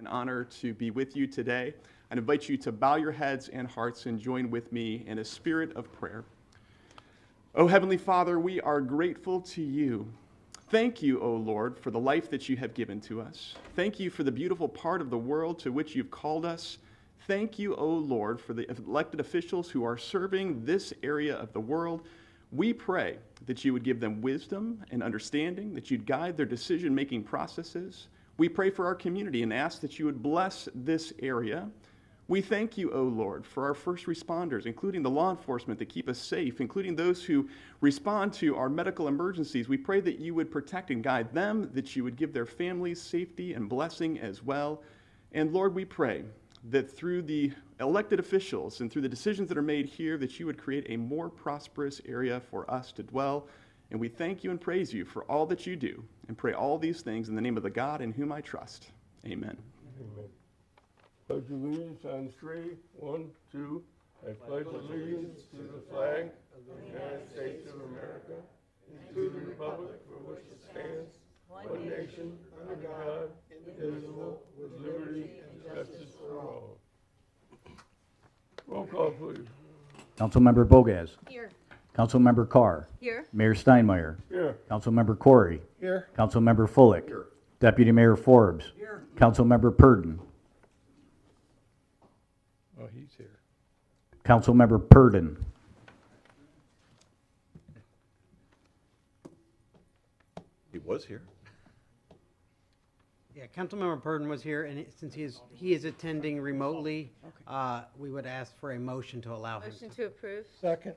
An honor to be with you today. I invite you to bow your heads and hearts and join with me in a spirit of prayer. Oh, Heavenly Father, we are grateful to you. Thank you, O Lord, for the life that you have given to us. Thank you for the beautiful part of the world to which you've called us. Thank you, O Lord, for the elected officials who are serving this area of the world. We pray that you would give them wisdom and understanding, that you'd guide their decision-making processes. We pray for our community and ask that you would bless this area. We thank you, O Lord, for our first responders, including the law enforcement that keep us safe, including those who respond to our medical emergencies. We pray that you would protect and guide them, that you would give their families safety and blessing as well. And Lord, we pray that through the elected officials and through the decisions that are made here, that you would create a more prosperous area for us to dwell. And we thank you and praise you for all that you do, and pray all these things in the name of the God in whom I trust. Amen. Amen. Pledge allegiance on three. 1, 2. I pledge allegiance to the flag of the United States of America and to the republic for which it stands, one nation, under God, indivisible, with liberty and justice for all. Roll call, please. Councilmember Bogas. Here. Councilmember Carr. Here. Mayor Steinmeier. Here. Councilmember Corey. Here. Councilmember Fullick. Here. Deputy Mayor Forbes. Here. Councilmember Purdon. Oh, he's here. Councilmember Purdon. He was here. Yeah, Councilmember Purdon was here, and since he is attending remotely, we would ask for a motion to allow him. Motion to approve. Second.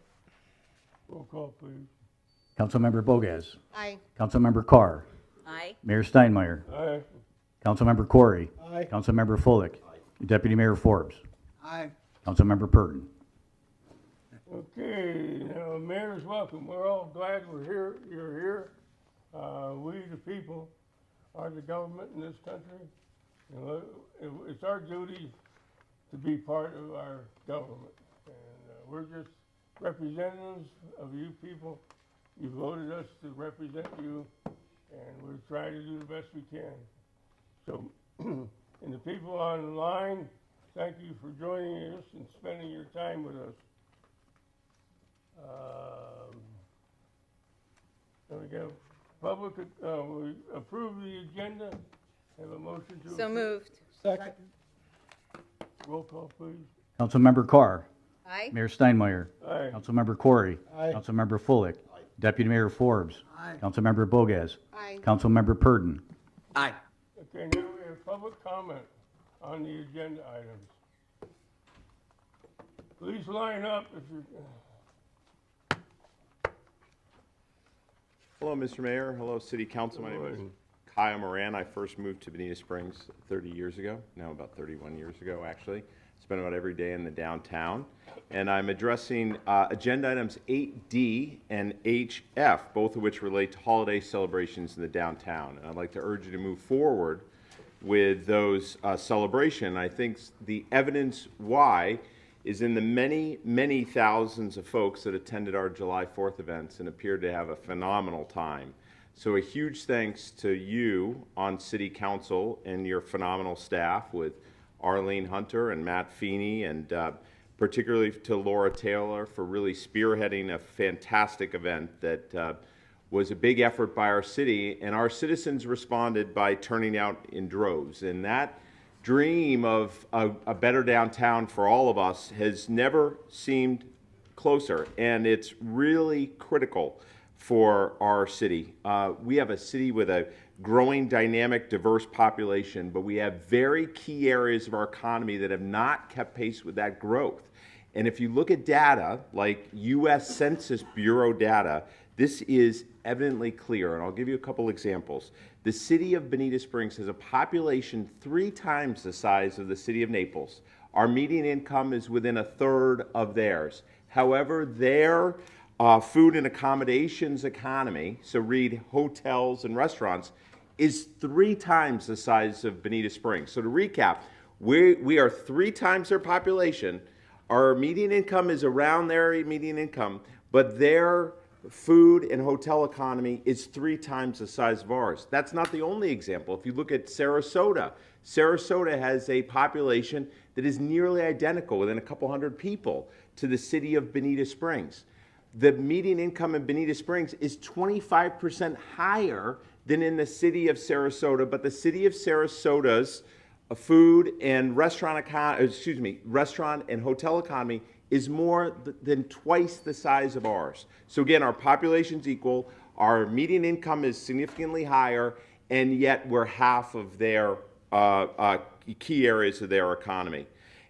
Roll call, please. Councilmember Bogas. Aye. Councilmember Carr. Aye. Mayor Steinmeier. Aye. Councilmember Corey. Aye. Councilmember Fullick. Deputy Mayor Forbes. Aye. Councilmember Purdon. Okay, now, Mayor's welcome. We're all glad we're here. You're here. We, the people, are the government in this country. You know, it's our duty to be part of our government. And we're just representatives of you people. You voted us to represent you, and we're trying to do the best we can. So, and the people online, thank you for joining us and spending your time with us. There we go. Public, we approve the agenda. Have a motion to So approve. moved. Second. Roll call, please. Councilmember Carr. Aye. Mayor Steinmeier. Aye. Councilmember Corey. Aye. Councilmember Fullick. Deputy Mayor Forbes. Aye. Councilmember Bogas. Aye. Councilmember Purdon. Aye. Okay, now we have public comment on the agenda items. Please line up if you're. Hello, Mr. Mayor. Hello, City Council. My name is Kyle Moran. I first moved to Bonita Springs 30 years ago, now about 31 years ago, actually. Spent about every day in the downtown. And I'm addressing agenda items 8D and HF, both of which relate to holiday celebrations in the downtown. And I'd like to urge you to move forward with those celebrations. I think the evidence why is in the many, many thousands of folks that attended our July 4th events and appeared to have a phenomenal time. So a huge thanks to you on City Council and your phenomenal staff with Arlene Hunter and Matt Feeney, and particularly to Laura Taylor for really spearheading a fantastic event that was a big effort by our city, and our citizens responded by turning out in droves. And that dream of a better downtown for all of us has never seemed closer, and it's really critical for our city. We have a city with a growing, dynamic, diverse population, but we have very key areas of our economy that have not kept pace with that growth. And if you look at data like U.S. Census Bureau data, this is evidently clear, and I'll give you a couple examples. The city of Bonita Springs has a population 3 times the size of the city of Naples. Our median income is within a third of theirs. However, their food and accommodations economy, so read hotels and restaurants, is 3 times the size of Bonita Springs. So to recap, we are 3 times their population. Our median income is around their median income, but their food and hotel economy is 3 times the size of ours. That's not the only example. If you look at Sarasota, Sarasota has a population that is nearly identical, within a couple hundred people, to the city of Bonita Springs. The median income in Bonita Springs is 25% higher than in the city of Sarasota, but the city of Sarasota's food and restaurant and hotel economy is more than twice the size of ours. So again, our population's equal, our median income is significantly higher, and yet we're half of their key areas of their economy.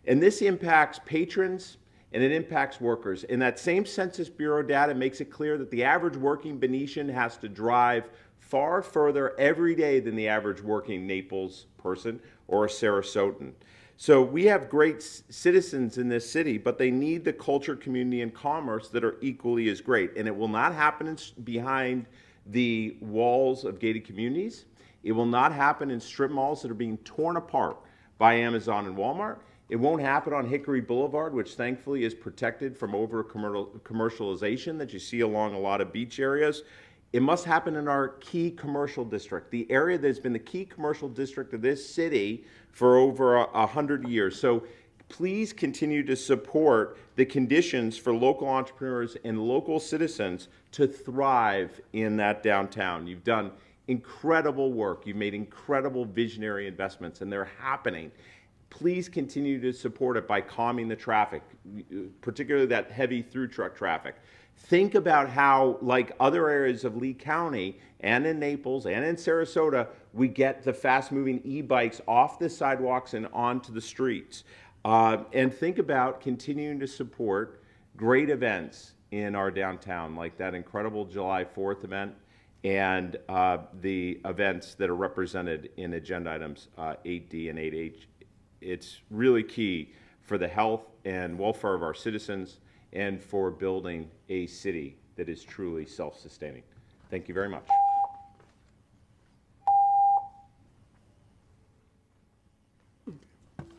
And this impacts patrons and it impacts workers. And that same Census Bureau data makes it clear that the average working Venetian has to drive far further every day than the average working Naples person or a Sarasotan. So we have great citizens in this city, but they need the culture, community, and commerce that are equally as great. And it will not happen behind the walls of gated communities. It will not happen in strip malls that are being torn apart by Amazon and Walmart. It won't happen on Hickory Boulevard, which thankfully is protected from over-commercialization that you see along a lot of beach areas. It must happen in our key commercial district, the area that has been the key commercial district of this city for over 100 years. So please continue to support the conditions for local entrepreneurs and local citizens to thrive in that downtown. You've done incredible work. You've made incredible visionary investments, and they're happening. Please continue to support it by calming the traffic, particularly that heavy through truck traffic. Think about how, like other areas of Lee County and in Naples and in Sarasota, we get the fast-moving e-bikes off the sidewalks and onto the streets. And think about continuing to support great events in our downtown, like that incredible July 4th event and the events that are represented in agenda items 8D and 8H. It's really key for the health and welfare of our citizens and for building a city that is truly self-sustaining. Thank you very much.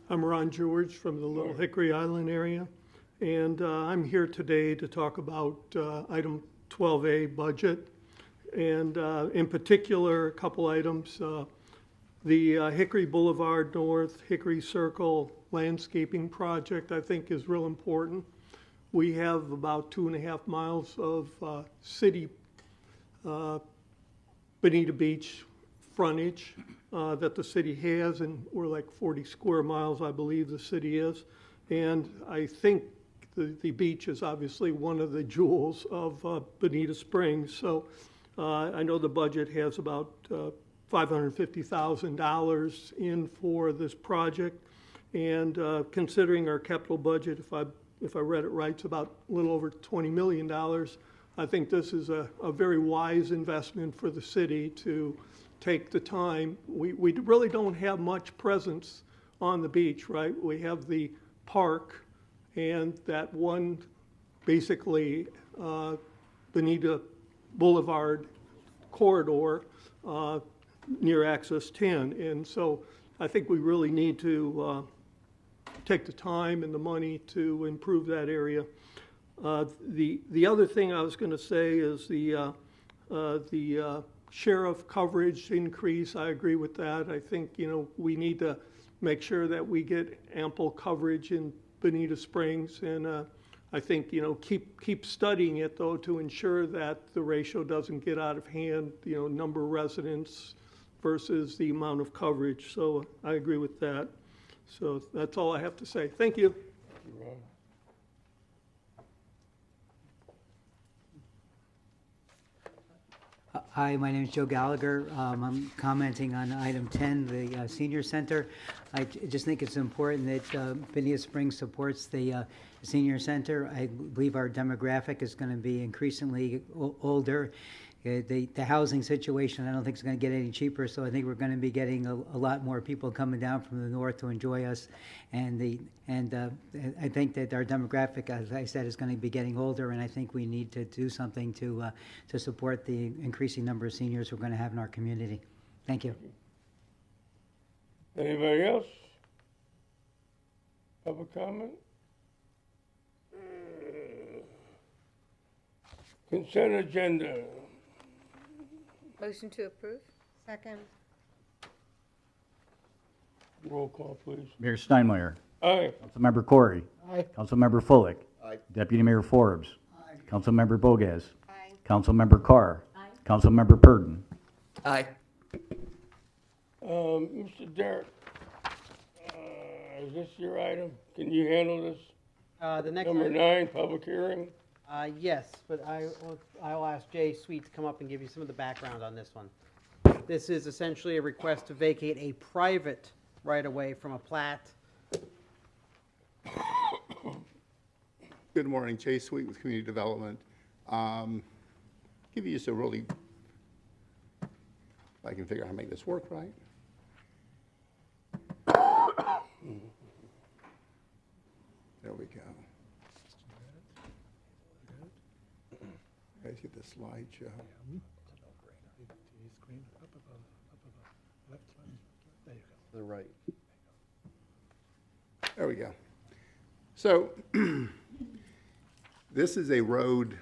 I'm Ron George from the Little Hickory Island area, and I'm here today to talk about item 12A, budget, and in particular, a couple items. The Hickory Boulevard North, Hickory Circle landscaping project, I think, is real important. We have about 2.5 miles of city Bonita Beach frontage that the city has, and we're like 40 square miles, I believe the city is. And I think the beach is obviously one of the jewels of Bonita Springs. So I know the budget has about $550,000 in for this project. And considering our capital budget, if I read it right, it's about a little over $20 million. I think this is a very wise investment for the city to take the time. We really don't have much presence on the beach, right? We have the park and that one, basically, Bonita Boulevard corridor near Access 10. And so I think we really need to take the time and the money to improve that area. The other thing I was going to say is the sheriff coverage increase. I agree with that. I think, we need to make sure that we get ample coverage in Bonita Springs, and I think, keep studying it though to ensure that the ratio doesn't get out of hand, number of residents versus the amount of coverage. So I agree with that. So that's all I have to say. Thank you. Hi, my name is Joe Gallagher. I'm commenting on item 10, the senior center. I just think it's important that Bonita Springs supports the senior center. I believe our demographic is going to be increasingly older. The housing situation I don't think is going to get any cheaper, so I think we're going to be getting a lot more people coming down from the north to enjoy us. And I think that our demographic, as I said, is going to be getting older, and I think we need to do something to support the increasing number of seniors we're going to have in our community. Thank you. Anybody else? Public comment? Consent agenda. Motion to approve? Second. Roll call, please. Mayor Steinmeier. Aye. Councilmember Corey. Aye. Councilmember Fullick. Aye. Deputy Mayor Forbes. Councilmember Bogas. Aye. Councilmember Carr. Councilmember Purdon. Aye. Mr. Derek, is this your item? Can you handle this? The next Number one, 9, public hearing. yes, but I'll ask Jay Sweet to come up and give you some of the background on this one. This is essentially a request to vacate a private right-of-way from a plat. Good morning, Chase Sweet with Community Development. Give you just a really, if I can figure out how to make this work right. There we go. Guys, get the slideshow. The right. There we go. So, this is a road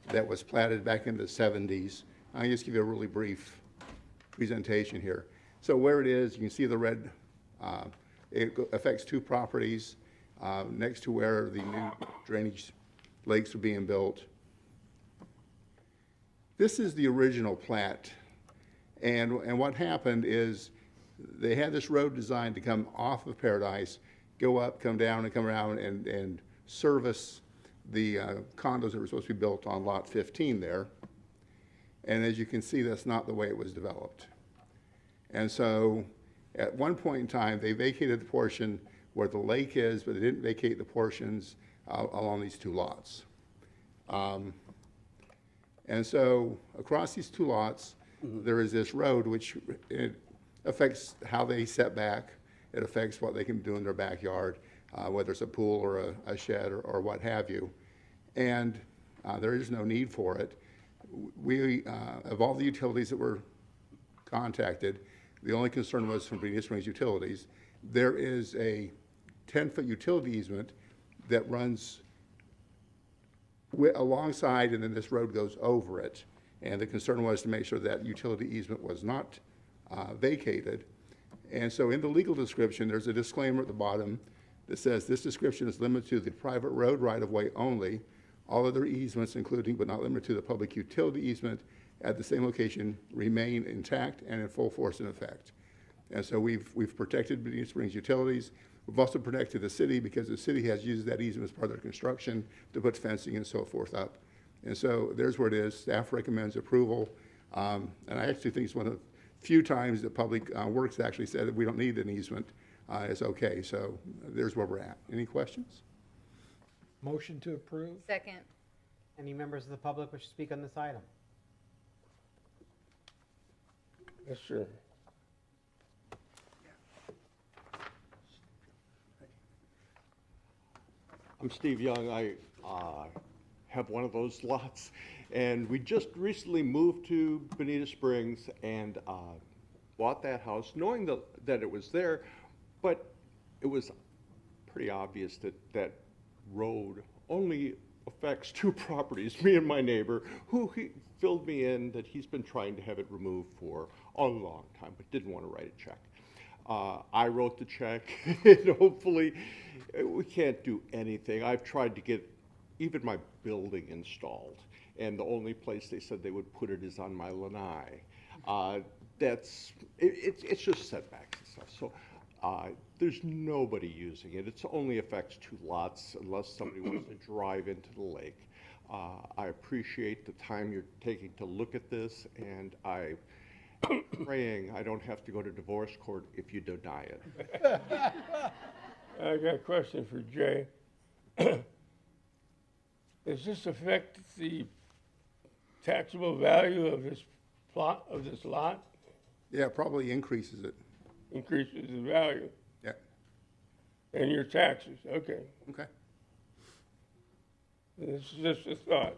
that was platted back in the 70s. I'll just give you a really brief presentation here. So where it is, you can see the red, it affects 2 properties next to where the new drainage lakes are being built. This is the original plat. And what happened is they had this road designed to come off of Paradise, go up, come down, and come around and service the condos that were supposed to be built on lot 15 there. And as you can see, that's not the way it was developed. And so at one point in time, they vacated the portion where the lake is, but they didn't vacate the portions along these 2 lots. And so across these 2 lots, there is this road which it affects how they set back. It affects what they can do in their backyard, whether it's a pool or a shed or what have you. And there is no need for it. We, of all the utilities that were contacted, the only concern was from Bonita Springs Utilities. There is a 10-foot utility easement that runs alongside, and then this road goes over it. And the concern was to make sure that utility easement was not vacated. And so in the legal description, there's a disclaimer at the bottom that says this description is limited to the private road right-of-way only. All other easements, including but not limited to the public utility easement at the same location, remain intact and in full force and effect. And so we've protected Bonita Springs Utilities. We've also protected the city because the city has used that easement as part of their construction to put fencing and so forth up. And so there's where it is. Staff recommends approval. And I actually think it's one of the few times that Public Works actually said that we don't need an easement. It's okay. So there's where we're at. Any questions? Motion to approve? Second. Any members of the public wish to speak on this item? Yes, sir. I'm Steve Young. I have one of those lots, and we just recently moved to Bonita Springs and bought that house, knowing that it was there, but it was pretty obvious that that road only affects 2 properties, me and my neighbor, who he filled me in that he's been trying to have it removed for a long time, but didn't want to write a check. I wrote the check, and hopefully, we can't do anything. I've tried to get even my building installed, and the only place they said they would put it is on my lanai. It's just setbacks and stuff. So there's nobody using it. It only affects 2 lots unless somebody wants to drive into the lake. I appreciate the time you're taking to look at this, and I'm praying I don't have to go to divorce court if you deny it. I got a question for Jay. Does this affect the taxable value of this plot, of this lot? Yeah, it probably increases it. Increases the value? Yeah. And your taxes, okay. Okay. This is just a thought.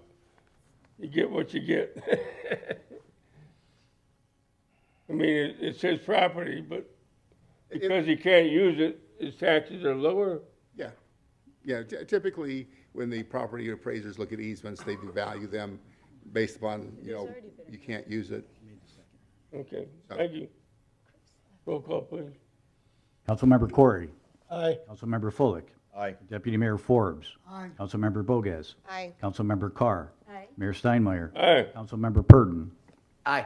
You get what you get. I mean, it's his property, but because he can't use it, his taxes are lower? Yeah. Yeah, typically, when the property appraisers look at easements, they devalue them based upon, you can't use it. Okay, thank you. Roll call, please. Councilmember Corey. Aye. Councilmember Fullick. Aye. Deputy Mayor Forbes. Aye. Councilmember Bogas. Aye. Councilmember Carr. Aye. Mayor Steinmeier. Aye. Councilmember Purdon. Aye.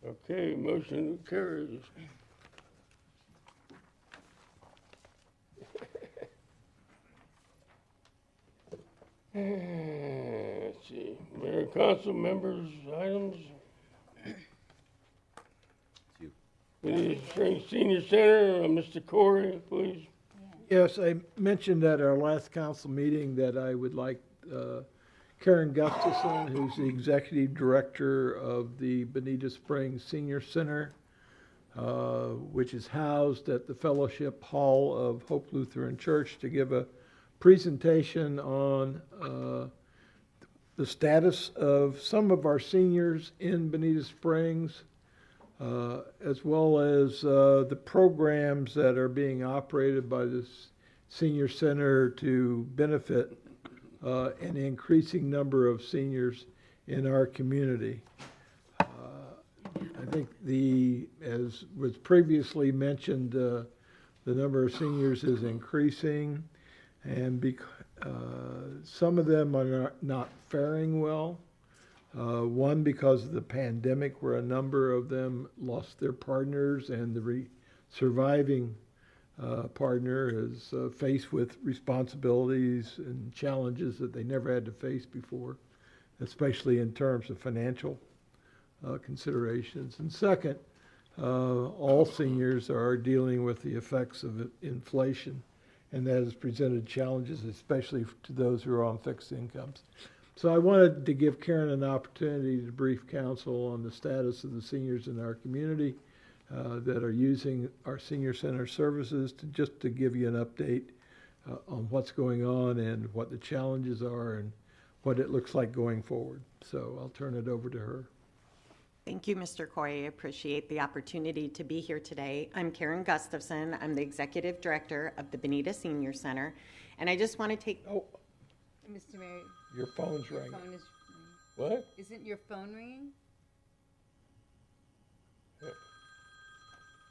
Okay, motion carries. Let's see, Mayor and Council members' items. Bonita Springs Senior Center, Mr. Corey, please. Yes, I mentioned at our last council meeting that I would like Karen Gustafson, who's the executive director of the Bonita Springs Senior Center, which is housed at the Fellowship Hall of Hope Lutheran Church, to give a presentation on the status of some of our seniors in Bonita Springs, as well as the programs that are being operated by this senior center to benefit an increasing number of seniors in our community. I think as was previously mentioned, the number of seniors is increasing, and some of them are not faring well. One, because of the pandemic, where a number of them lost their partners, and the surviving partner is faced with responsibilities and challenges that they never had to face before, especially in terms of financial considerations. And second, all seniors are dealing with the effects of inflation, and that has presented challenges, especially to those who are on fixed incomes. So I wanted to give Karen an opportunity to brief council on the status of the seniors in our community that are using our senior center services, just to give you an update on what's going on and what the challenges are and what it looks like going forward. So I'll turn it over to her. Thank you, Mr. Corey. I appreciate the opportunity to be here today. I'm Karen Gustafson. I'm the Executive Director of the Bonita Senior Center. And I just want to take... Oh, Mr. Mayor, your phone's your ringing. phone is What? Isn't your phone ringing?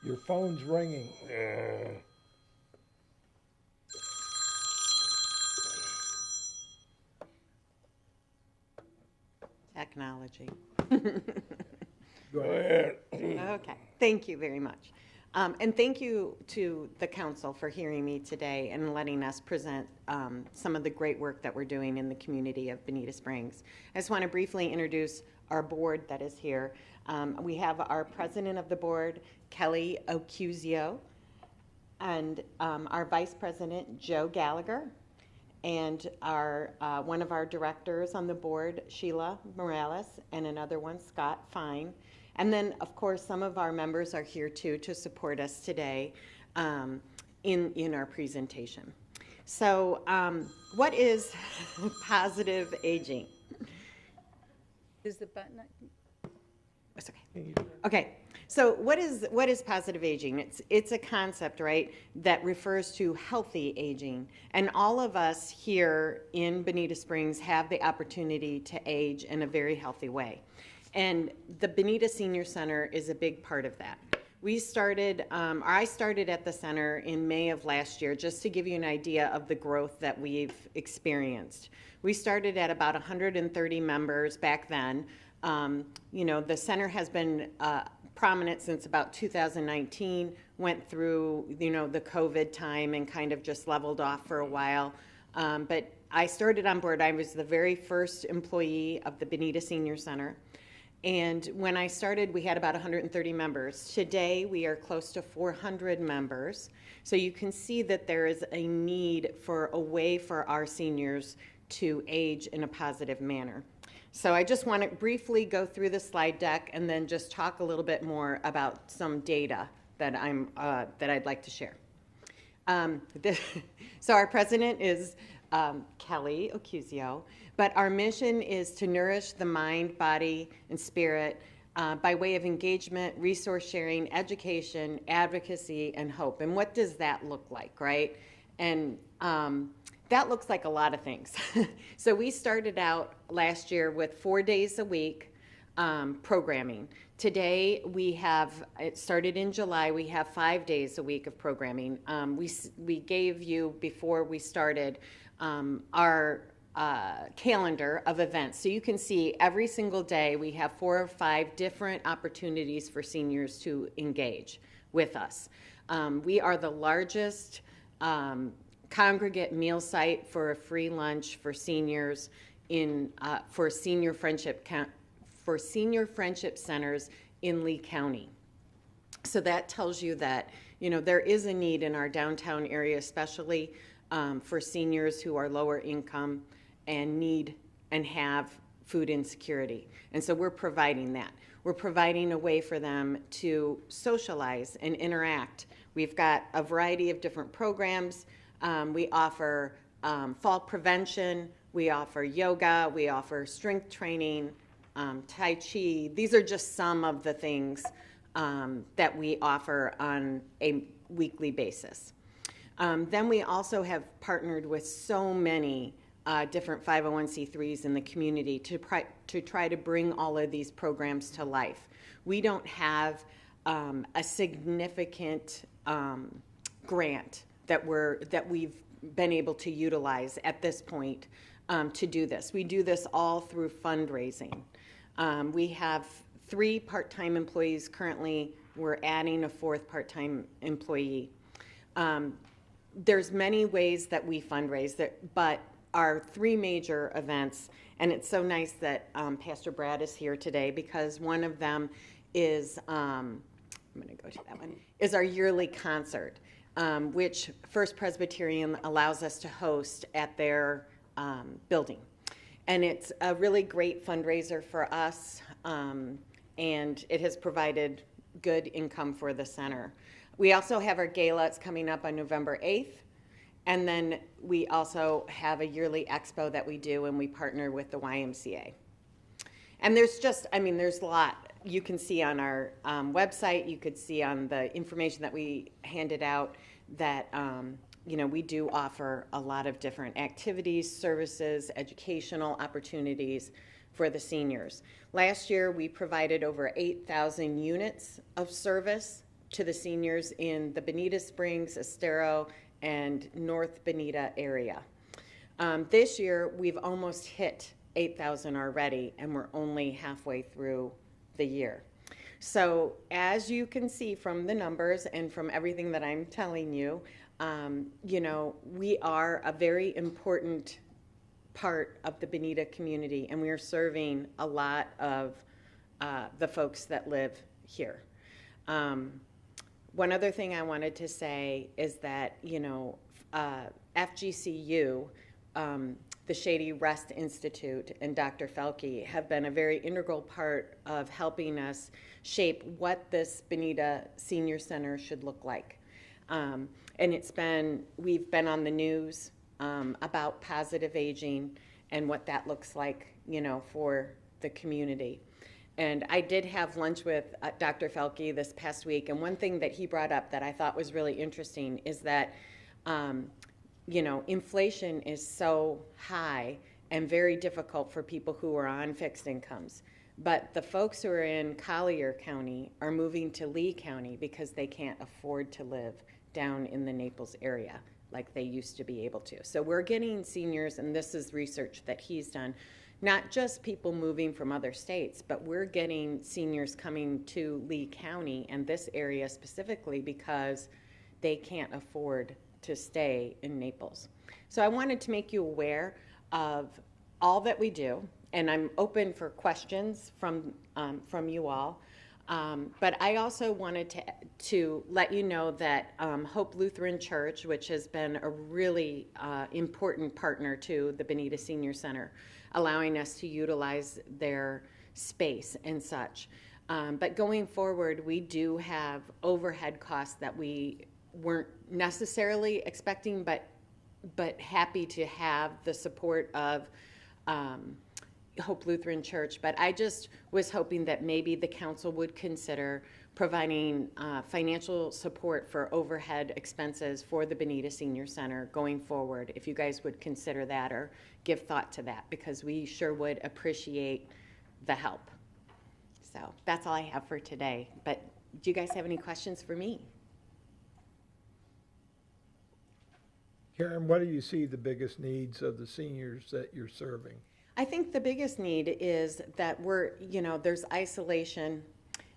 Your phone's ringing. Technology. Go ahead. Okay, thank you very much. And thank you to the council for hearing me today and letting us present some of the great work that we're doing in the community of Bonita Springs. I just want to briefly introduce our board that is here. We have our president of the board, Kelly Ocuzio, and our vice president, Joe Gallagher, and our one of our directors on the board, Sheila Morales, and another one, Scott Fine. And then, of course, some of our members are here too to support us today in our presentation. So what is positive aging? Is the button? It's okay. Okay. So what is positive aging? It's a concept, right, that refers to healthy aging. And all of us here in Bonita Springs have the opportunity to age in a very healthy way. And the Bonita Senior Center is a big part of that. We started, I started at the center in May of last year, just to give you an idea of the growth that we've experienced. We started at about 130 members back then. You know, the center has been prominent since about 2019, went through, you know, the COVID time and kind of just leveled off for a while. But I started on board, I was the very first employee of the Bonita Senior Center. And when I started, we had about 130 members. Today, we are close to 400 members. So you can see that there is a need for a way for our seniors to age in a positive manner. So I just want to briefly go through the slide deck and then just talk a little bit more about some data that I'd like to share. So our president is Kelly Ocuzio, but our mission is to nourish the mind, body, and spirit by way of engagement, resource sharing, education, advocacy, and hope. And what does that look like, right? And That looks like a lot of things. So we started out last year with 4 days a week programming. Today it started in July, we have 5 days a week of programming. We gave you, before we started, our calendar of events. So you can see every single day we have 4 or 5 different opportunities for seniors to engage with us. We are the largest congregate meal site for a free lunch for seniors for senior friendship centers in Lee County. So that tells you that there is a need in our downtown area, especially for seniors who are lower income and need and have food insecurity. And so we're providing that. We're providing a way for them to socialize and interact. We've got a variety of different programs. We offer fall prevention, we offer yoga, we offer strength training, Tai Chi. These are just some of the things that we offer on a weekly basis. Then we also have partnered with so many different 501c3s in the community to try to bring all of these programs to life. We don't have a significant grant that we've been able to utilize at this point to do this. We do this all through fundraising. We have 3 part-time employees currently. We're adding a 4th part-time employee. There's many ways that we fundraise, but our 3 major events, and it's so nice that Pastor Brad is here today, because one of them is, I'm going to go to that one, is our yearly concert. Which First Presbyterian allows us to host at their building. And it's a really great fundraiser for us, and it has provided good income for the center. We also have our gala. It's coming up on November 8th. And then we also have a yearly expo that we do, and we partner with the YMCA. And there's a lot. You can see on our website, you could see on the information that we handed out that we do offer a lot of different activities, services, educational opportunities for the seniors. Last year, we provided over 8,000 units of service to the seniors in the Bonita Springs, Estero, and North Bonita area. This year, we've almost hit 8,000 already, and we're only halfway through the year. So as you can see from the numbers and from everything that I'm telling you, we are a very important part of the Bonita community, and we are serving a lot of the folks that live here. One other thing I wanted to say is that, FGCU, the Shady Rest Institute, and Dr. Felke have been a very integral part of helping us shape what this Bonita Senior Center should look like. And we've been on the news about positive aging and what that looks like, for the community. And I did have lunch with Dr. Felke this past week, and one thing that he brought up that I thought was really interesting is that inflation is so high and very difficult for people who are on fixed incomes. But the folks who are in Collier County are moving to Lee County because they can't afford to live down in the Naples area like they used to be able to. So we're getting seniors, and this is research that he's done, not just people moving from other states, but we're getting seniors coming to Lee County and this area specifically because they can't afford to stay in Naples. So I wanted to make you aware of all that we do, and I'm open for questions from you all. But I also wanted to let you know that Hope Lutheran Church, which has been a really important partner to the Bonita Senior Center, allowing us to utilize their space and such. But going forward, we do have overhead costs that we weren't necessarily expecting, but happy to have the support of Hope Lutheran Church. But I just was hoping that maybe the council would consider providing financial support for overhead expenses for the Bonita Senior Center going forward, if you guys would consider that or give thought to that, because we sure would appreciate the help. So that's all I have for today. But do you guys have any questions for me? Karen, what do you see the biggest needs of the seniors that you're serving? I think the biggest need is that there's isolation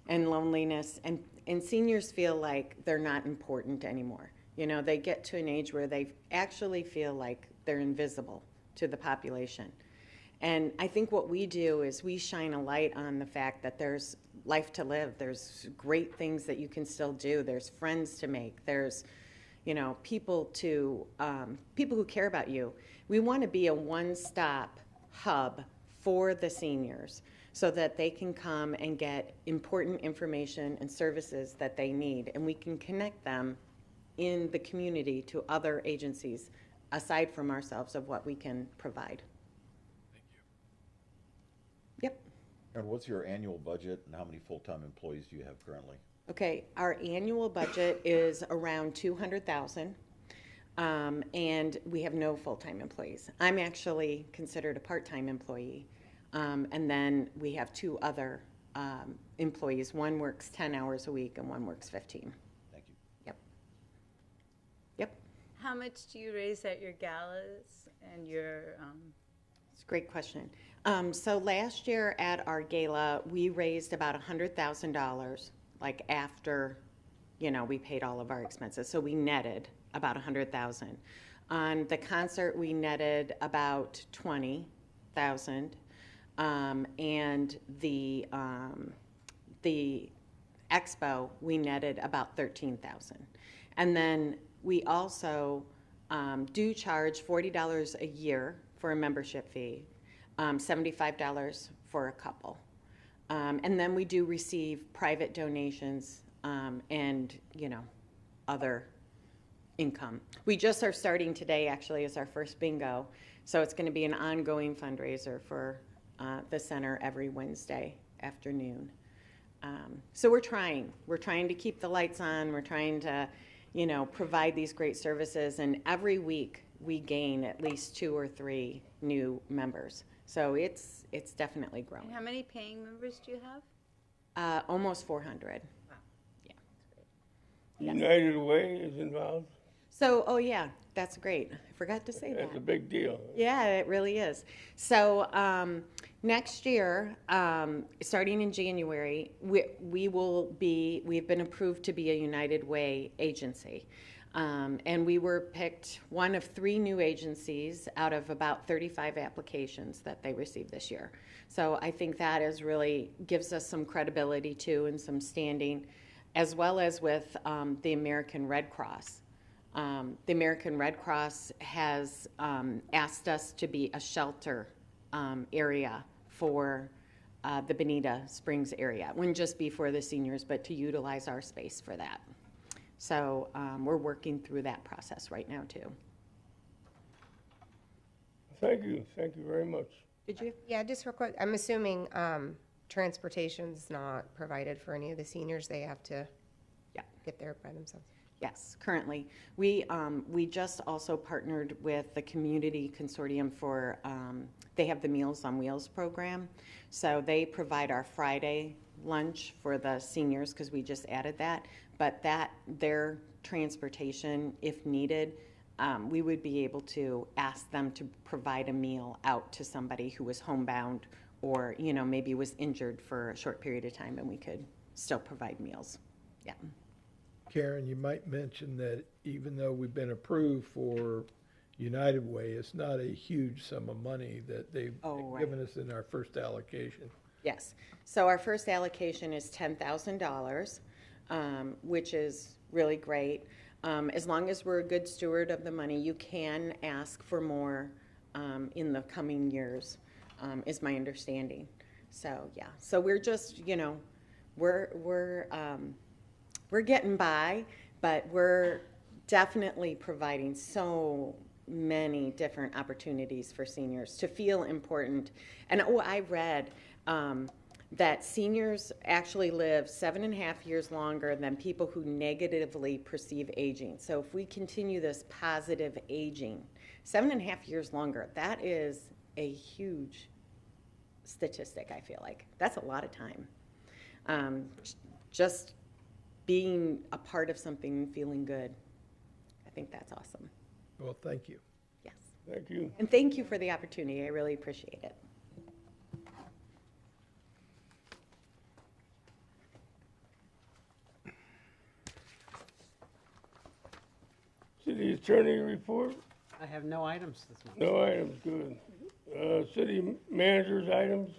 and loneliness, and seniors feel like they're not important anymore. They get to an age where they actually feel like they're invisible to the population. And I think what we do is we shine a light on the fact that there's life to live. There's great things that you can still do. There's friends to make. There's people who care about you. We want to be a one-stop hub for the seniors so that they can come and get important information and services that they need, and we can connect them in the community to other agencies aside from ourselves of what we can provide. Thank you. Yep. And what's your annual budget and how many full-time employees do you have currently? Okay, our annual budget is around $200,000, and we have no full-time employees. I'm actually considered a part-time employee, and then we have two other employees. One works 10 hours a week and one works 15. Thank you. Yep. Yep. How much do you raise at your galas and your? It's a great question. So last year at our gala, we raised about $100,000. Like after, we paid all of our expenses. So we netted about $100,000. On the concert, we netted about $20,000. And the expo, we netted about $13,000. And then we also do charge $40 a year for a membership fee, $75 for a couple. And then we do receive private donations and, other income. We just are starting today, actually, as our first bingo. So it's going to be an ongoing fundraiser for the center every Wednesday afternoon. So we're trying to keep the lights on. We're trying to, provide these great services. And every week we gain at least 2 or 3 new members. So it's definitely growing. And how many paying members do you have? Almost 400. Wow. Yeah. Yes. United Way is involved? So, oh yeah, that's great. I forgot to say that. That's a big deal. Yeah, it really is. So next year, starting in January, we've been approved to be a United Way agency. And we were picked one of 3 new agencies out of about 35 applications that they received this year. So I think that is really gives us some credibility too and some standing, as well as with the American Red Cross. The American Red Cross has asked us to be a shelter area for the Bonita Springs area. It wouldn't just be for the seniors, but to utilize our space for that. So we're working through that process right now, too. Thank you very much. Did you? Yeah, just real quick, I'm assuming transportation's not provided for any of the seniors. They have to get there by themselves. Yes, currently. We just also partnered with the Community Consortium for, they have the Meals on Wheels program. So they provide our Friday lunch for the seniors because we just added that. But their transportation, if needed, we would be able to ask them to provide a meal out to somebody who was homebound or, maybe was injured for a short period of time, and we could still provide meals. Yeah. Karen, you might mention that even though we've been approved for United Way, it's not a huge sum of money that they've given us in our first allocation. Yes. So our first allocation is $10,000, which is really great. As long as we're a good steward of the money, you can ask for more in the coming years, is my understanding. So yeah. So we're just, we're getting by, but we're definitely providing so many different opportunities for seniors to feel important. And I read that seniors actually live 7.5 years longer than people who negatively perceive aging. So if we continue this positive aging, 7.5 years longer, that is a huge statistic, I feel like. That's a lot of time. Just being a part of something and feeling good. I think that's awesome. Well, thank you. Yes. Thank you. And thank you for the opportunity. I really appreciate it. City Attorney report? I have no items this month. No items, good. City Manager's items?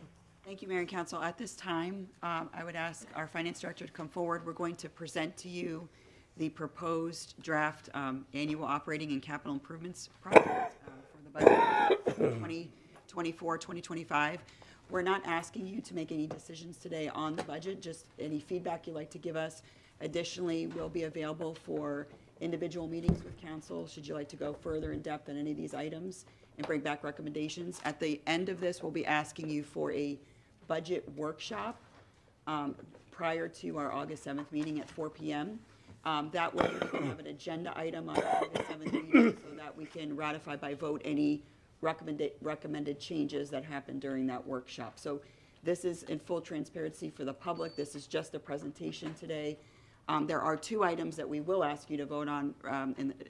Thank you, Mayor and Council. At this time, I would ask our Finance Director to come forward. We're going to present to you the proposed draft annual operating and capital improvements project for the budget for 2024, 2025. We're not asking you to make any decisions today on the budget, just any feedback you'd like to give us. Additionally, we'll be available for individual meetings with council should you like to go further in depth on any of these items and bring back recommendations. At the end of this, we'll be asking you for a budget workshop prior to our August 7th meeting at 4 p.m. That way we can have an agenda item on August 7th meeting so that we can ratify by vote any recommended changes that happen during that workshop. So this is in full transparency for the public. This is just a presentation today. There are 2 items that we will ask you to vote on,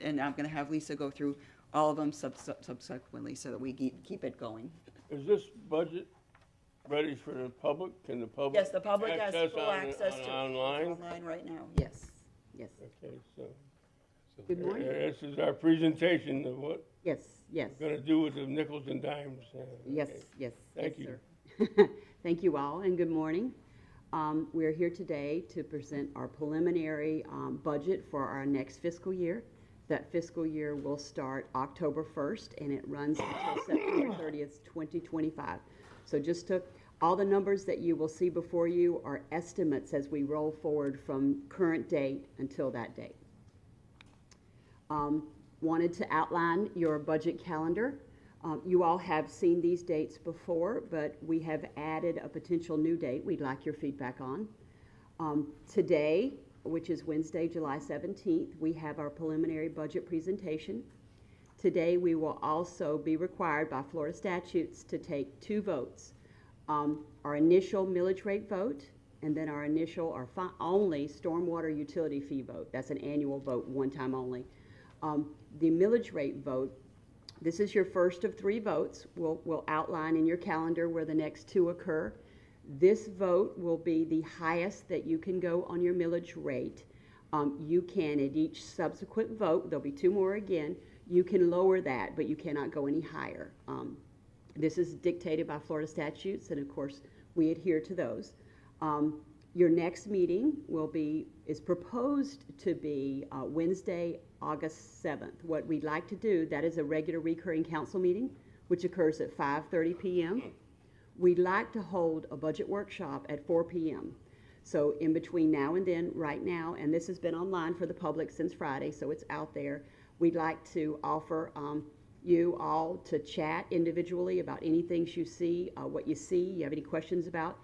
and I'm going to have Lisa go through all of them subsequently so that we keep it going. Is this budget ready for the public? Can the public? Yes, the public has access full access to it. online? It's online right now. Yes, yes. Okay, so. Good morning. This is our presentation of what Yes, yes. we're going to do with the nickels and dimes. Yes, Okay. yes. Thank yes, you. sir. Thank you all, and good morning. We're here today to present our preliminary budget for our next fiscal year. That fiscal year will start October 1st, and it runs until September 30th, 2025. So just to, all the numbers that you will see before you are estimates as we roll forward from current date until that date. Wanted to outline your budget calendar. You all have seen these dates before, but we have added a potential new date we'd like your feedback on. Today, which is Wednesday, July 17th, we have our preliminary budget presentation. Today, we will also be required by Florida statutes to take 2 votes. Our initial millage rate vote, and then our initial or only stormwater utility fee vote. That's an annual vote, one time only. The millage rate vote, this is your first of 3 votes. We'll outline in your calendar where the next 2 occur. This vote will be the highest that you can go on your millage rate. You can, at each subsequent vote, there'll be 2 more again, you can lower that, but you cannot go any higher. This is dictated by Florida statutes, and of course, we adhere to those. Your next meeting is proposed to be Wednesday, August 7th. What we'd like to do, that is a regular recurring council meeting, which occurs at 5:30 p.m. We'd like to hold a budget workshop at 4 p.m. So in between now and then, right now, and this has been online for the public since Friday, so it's out there, we'd like to offer you all to chat individually about anything you see, what you see, you have any questions about,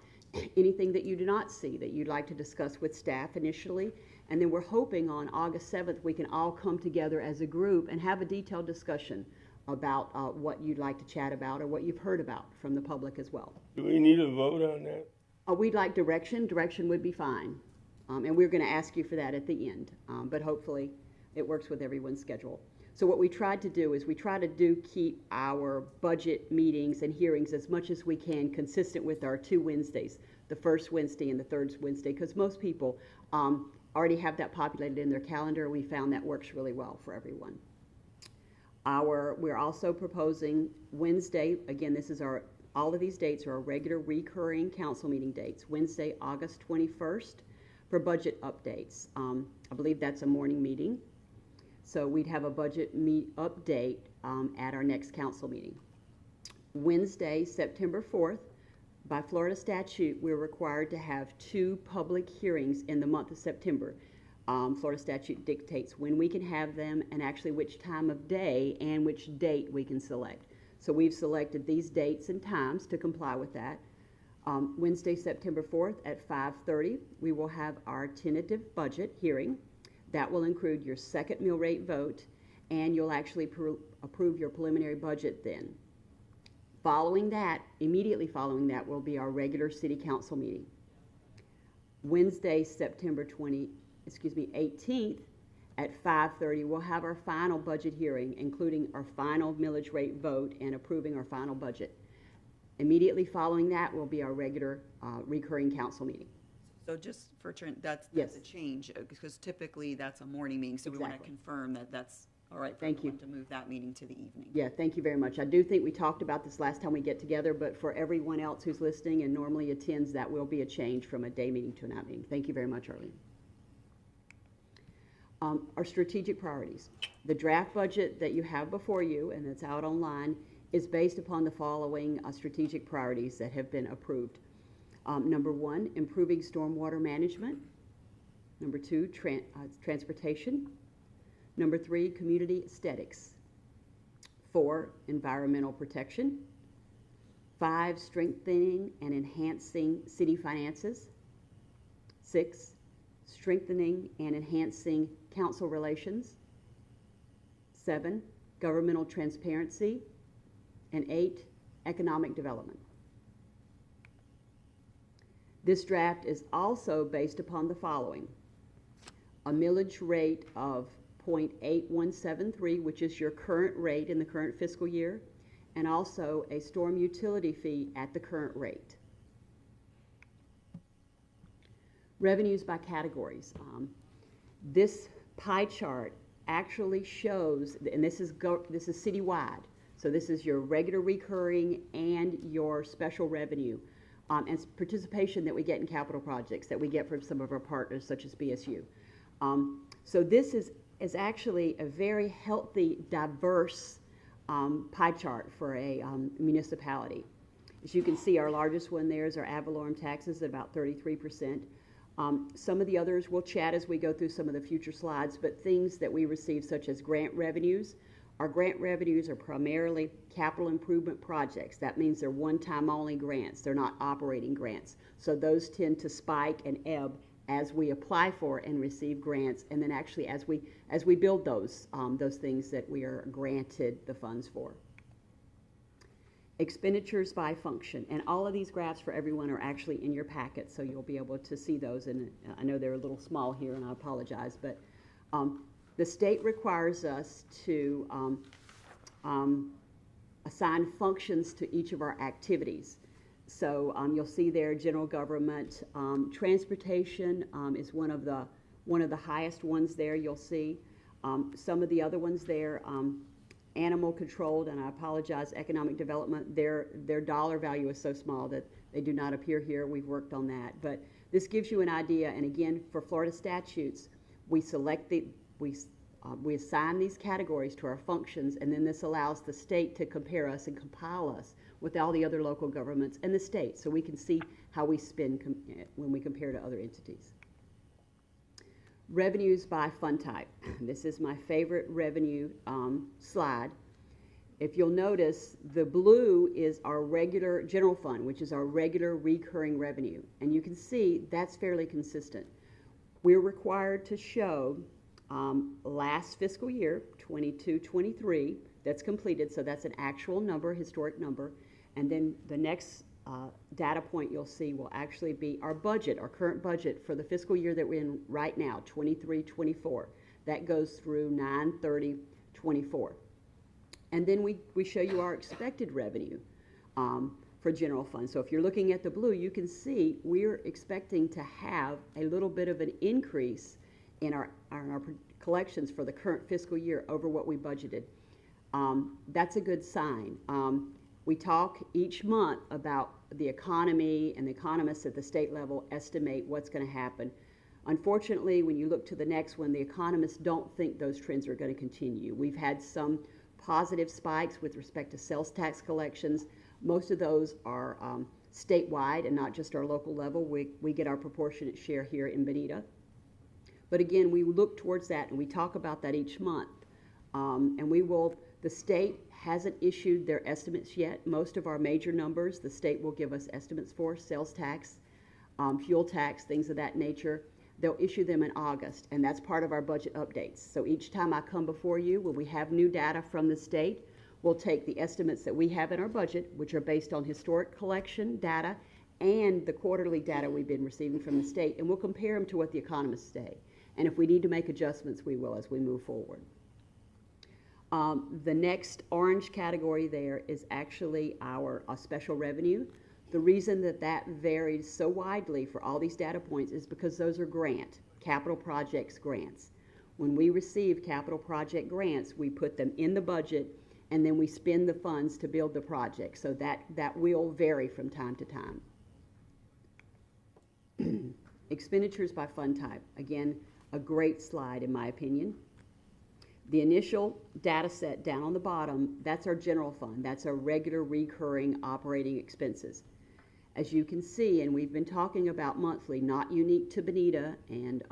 anything that you do not see that you'd like to discuss with staff initially. And then we're hoping on August 7th we can all come together as a group and have a detailed discussion about what you'd like to chat about or what you've heard about from the public as well. Do we need a vote on that? We'd like direction. Direction would be fine. And we're going to ask you for that at the end. But hopefully it works with everyone's schedule. So what we tried to do is we try to keep our budget meetings and hearings as much as we can consistent with our 2 Wednesdays, the first Wednesday and the third Wednesday, because most people already have that populated in their calendar. We found that works really well for everyone. We're also proposing Wednesday, again, all of these dates are our regular recurring council meeting dates, Wednesday, August 21st for budget updates. I believe that's a morning meeting. So we'd have a budget update at our next council meeting. Wednesday, September 4th, by Florida statute, we're required to have 2 public hearings in the month of September. Florida statute dictates when we can have them and actually which time of day and which date we can select. So we've selected these dates and times to comply with that. Wednesday, September 4th at 5:30, we will have our tentative budget hearing. That will include your second mill rate vote, and you'll actually approve your preliminary budget then. Following that, immediately following that, will be our regular city council meeting. Wednesday, September 18th at 5:30, we'll have our final budget hearing, including our final millage rate vote and approving our final budget. Immediately following that will be our regular recurring council meeting. So just for, that's Yes. a change, because typically that's a morning meeting, so we want to Exactly. confirm that that's all right for Thank you. everyone to move that meeting to the evening. Yeah, thank you very much. I do think we talked about this last time we get together, but for everyone else who's listening and normally attends, that will be a change from a day meeting to a night meeting. Thank you very much, Arlene. Our strategic priorities. The draft budget that you have before you, and it's out online, is based upon the following strategic priorities that have been approved. Number 1, improving stormwater management. Number 2, transportation. Number 3, community aesthetics. 4, environmental protection. 5, strengthening and enhancing city finances. 6, strengthening and enhancing council relations. 7, governmental transparency. And 8, economic development. This draft is also based upon the following: a millage rate of 0.8173, which is your current rate in the current fiscal year, and also a storm utility fee at the current rate. Revenues by categories. This pie chart actually shows, and this is citywide, so this is your regular recurring and your special revenue, and participation that we get in capital projects that we get from some of our partners such as BSU. So this is actually a very healthy, diverse pie chart for a municipality. As you can see, our largest one there is our ad valorem taxes at about 33%. Some of the others we'll chat as we go through some of the future slides, but things that we receive such as grant revenues. Our grant revenues are primarily capital improvement projects. That means they're one-time only grants. They're not operating grants. So those tend to spike and ebb as we apply for and receive grants, and then actually as we build those things that we are granted the funds for. Expenditures by function, and all of these graphs for everyone are actually in your packet, so you'll be able to see those. And I know they're a little small here, and I apologize, but the state requires us to assign functions to each of our activities. So you'll see there general government, transportation is one of the highest ones there. You'll see some of the other ones there. Animal controlled, and I apologize, economic development, their dollar value is so small that they do not appear here. We've worked on that. But this gives you an idea, and again, for Florida statutes, we assign these categories to our functions, and then this allows the state to compare us and compile us with all the other local governments and the state, so we can see how we spend when we compare to other entities. Revenues by fund type. This is my favorite revenue slide. If you'll notice, the blue is our regular general fund, which is our regular recurring revenue. And you can see that's fairly consistent. We're required to show last fiscal year, 22-23, that's completed, so that's an actual number, historic number. And then the next data point you'll see will actually be our budget, our current budget for the fiscal year that we're in right now, 23-24. That goes through 9/30/24. And then we show you our expected revenue for general fund. So if you're looking at the blue, you can see we're expecting to have a little bit of an increase in our collections for the current fiscal year over what we budgeted. That's a good sign. We talk each month about the economy, and the economists at the state level estimate what's going to happen. Unfortunately, when you look to the next one, the economists don't think those trends are going to continue. We've had some positive spikes with respect to sales tax collections. Most of those are statewide and not just our local level. We get our proportionate share here in Bonita. But again, we look towards that, and we talk about that each month. And we will The state hasn't issued their estimates yet. Most of our major numbers, the state will give us estimates for sales tax, fuel tax, things of that nature. They'll issue them in August, and that's part of our budget updates. So each time I come before you, when we have new data from the state, we'll take the estimates that we have in our budget, which are based on historic collection data and the quarterly data we've been receiving from the state, and we'll compare them to what the economists say. And if we need to make adjustments, we will as we move forward. The next orange category there is actually our special revenue. The reason that that varies so widely for all these data points is because those are capital projects grants. When we receive capital project grants, we put them in the budget and then we spend the funds to build the project. So that will vary from time to time. Expenditures by fund type. Again, a great slide in my opinion. The initial data set down on the bottom, that's our general fund. That's our regular recurring operating expenses. As you can see, and we've been talking about monthly, not unique to Bonita, and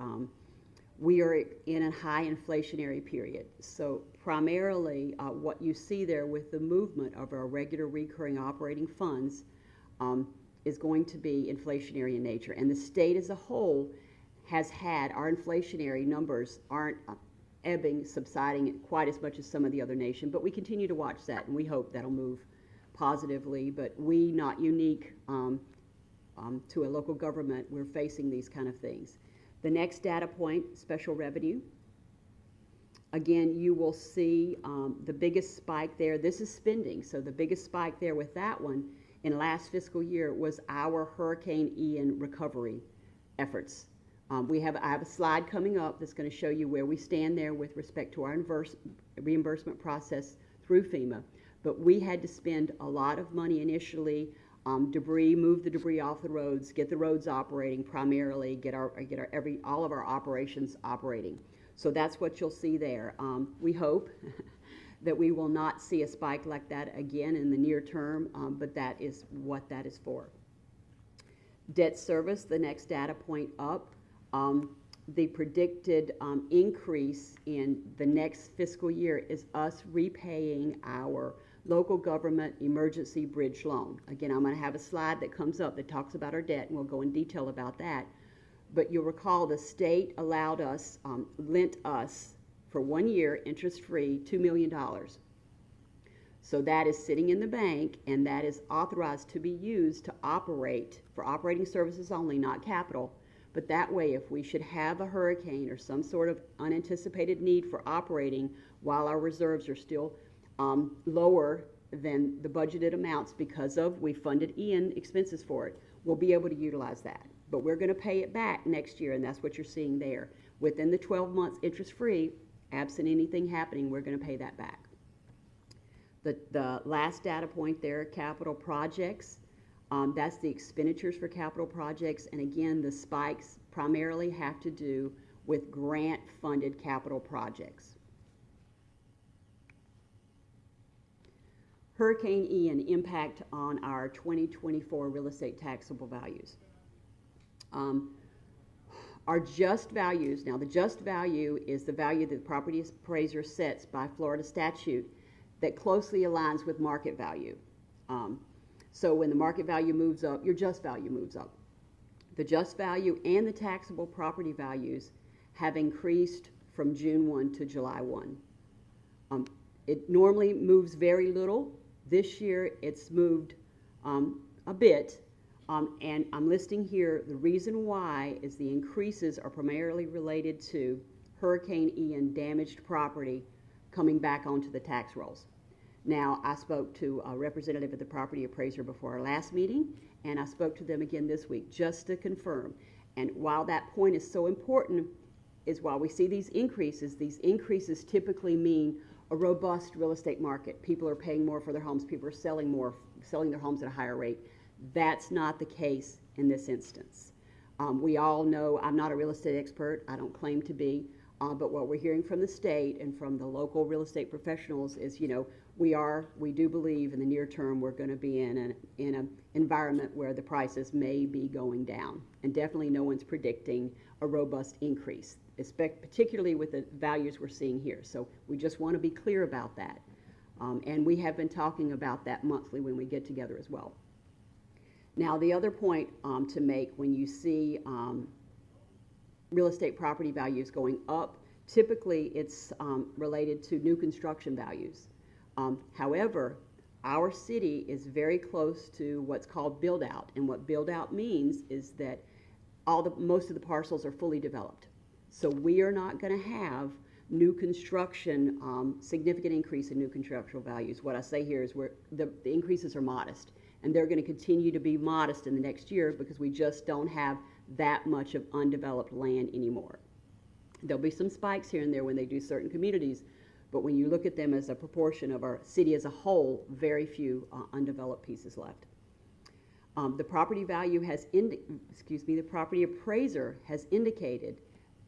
we are in a high inflationary period. So primarily what you see there with the movement of our regular recurring operating funds is going to be inflationary in nature. And the state as a whole has had, our inflationary numbers aren't ebbing, subsiding quite as much as some of the other nation, but we continue to watch that and we hope that'll move positively. But we, not unique to a local government, we're facing these kind of things. The next data point, special revenue. Again, you will see the biggest spike there. This is spending, so the biggest spike there with that one in last fiscal year was our Hurricane Ian recovery efforts. I have a slide coming up that's going to show you where we stand there with respect to our reimbursement process through FEMA. But we had to spend a lot of money initially, move the debris off the roads, get the roads operating primarily, get all of our operations operating. So that's what you'll see there. We hope that we will not see a spike like that again in the near term, but that is what that is for. Debt service, the next data point up. The predicted increase in the next fiscal year is us repaying our local government emergency bridge loan. Again, I'm going to have a slide that comes up that talks about our debt, and we'll go in detail about that. But you'll recall the state allowed us, lent us for 1 year, interest-free, $2 million. So that is sitting in the bank, and that is authorized to be used to operate, for operating services only, not capital. But that way, if we should have a hurricane or some sort of unanticipated need for operating while our reserves are still lower than the budgeted amounts because of we funded Ian expenses for it, we'll be able to utilize that. But we're going to pay it back next year, and that's what you're seeing there. Within the 12 months interest-free, absent anything happening, we're going to pay that back. The last data point there, capital projects. That's the expenditures for capital projects, and again, the spikes primarily have to do with grant-funded capital projects. Hurricane Ian impact on our 2024 real estate taxable values. Our just values, now the just value is the value that the property appraiser sets by Florida statute that closely aligns with market value. So when the market value moves up, your just value moves up. The just value and the taxable property values have increased from June 1 to July 1. It normally moves very little. This year it's moved a bit, and I'm listing here the reason why is the increases are primarily related to Hurricane Ian damaged property coming back onto the tax rolls. Now, I spoke to a representative of the property appraiser before our last meeting, and I spoke to them again this week just to confirm. And while that point is so important, is while we see these increases typically mean a robust real estate market. People are paying more for their homes. People are selling their homes at a higher rate. That's not the case in this instance. We all know, I'm not a real estate expert. I don't claim to be. But what we're hearing from the state and from the local real estate professionals is, we do believe in the near term we're going to be in an environment where the prices may be going down. And definitely no one's predicting a robust increase, particularly with the values we're seeing here. So we just want to be clear about that. And we have been talking about that monthly when we get together as well. Now, the other point to make when you see real estate property values going up, typically it's related to new construction values. However, our city is very close to what's called build out, and what build out means is that most of the parcels are fully developed. So we are not going to have new construction, significant increase in new construction values. What I say here is the increases are modest, and they're going to continue to be modest in the next year because we just don't have that much of undeveloped land anymore. There'll be some spikes here and there when they do certain communities, but when you look at them as a proportion of our city as a whole, very few undeveloped pieces left. The property value the property appraiser has indicated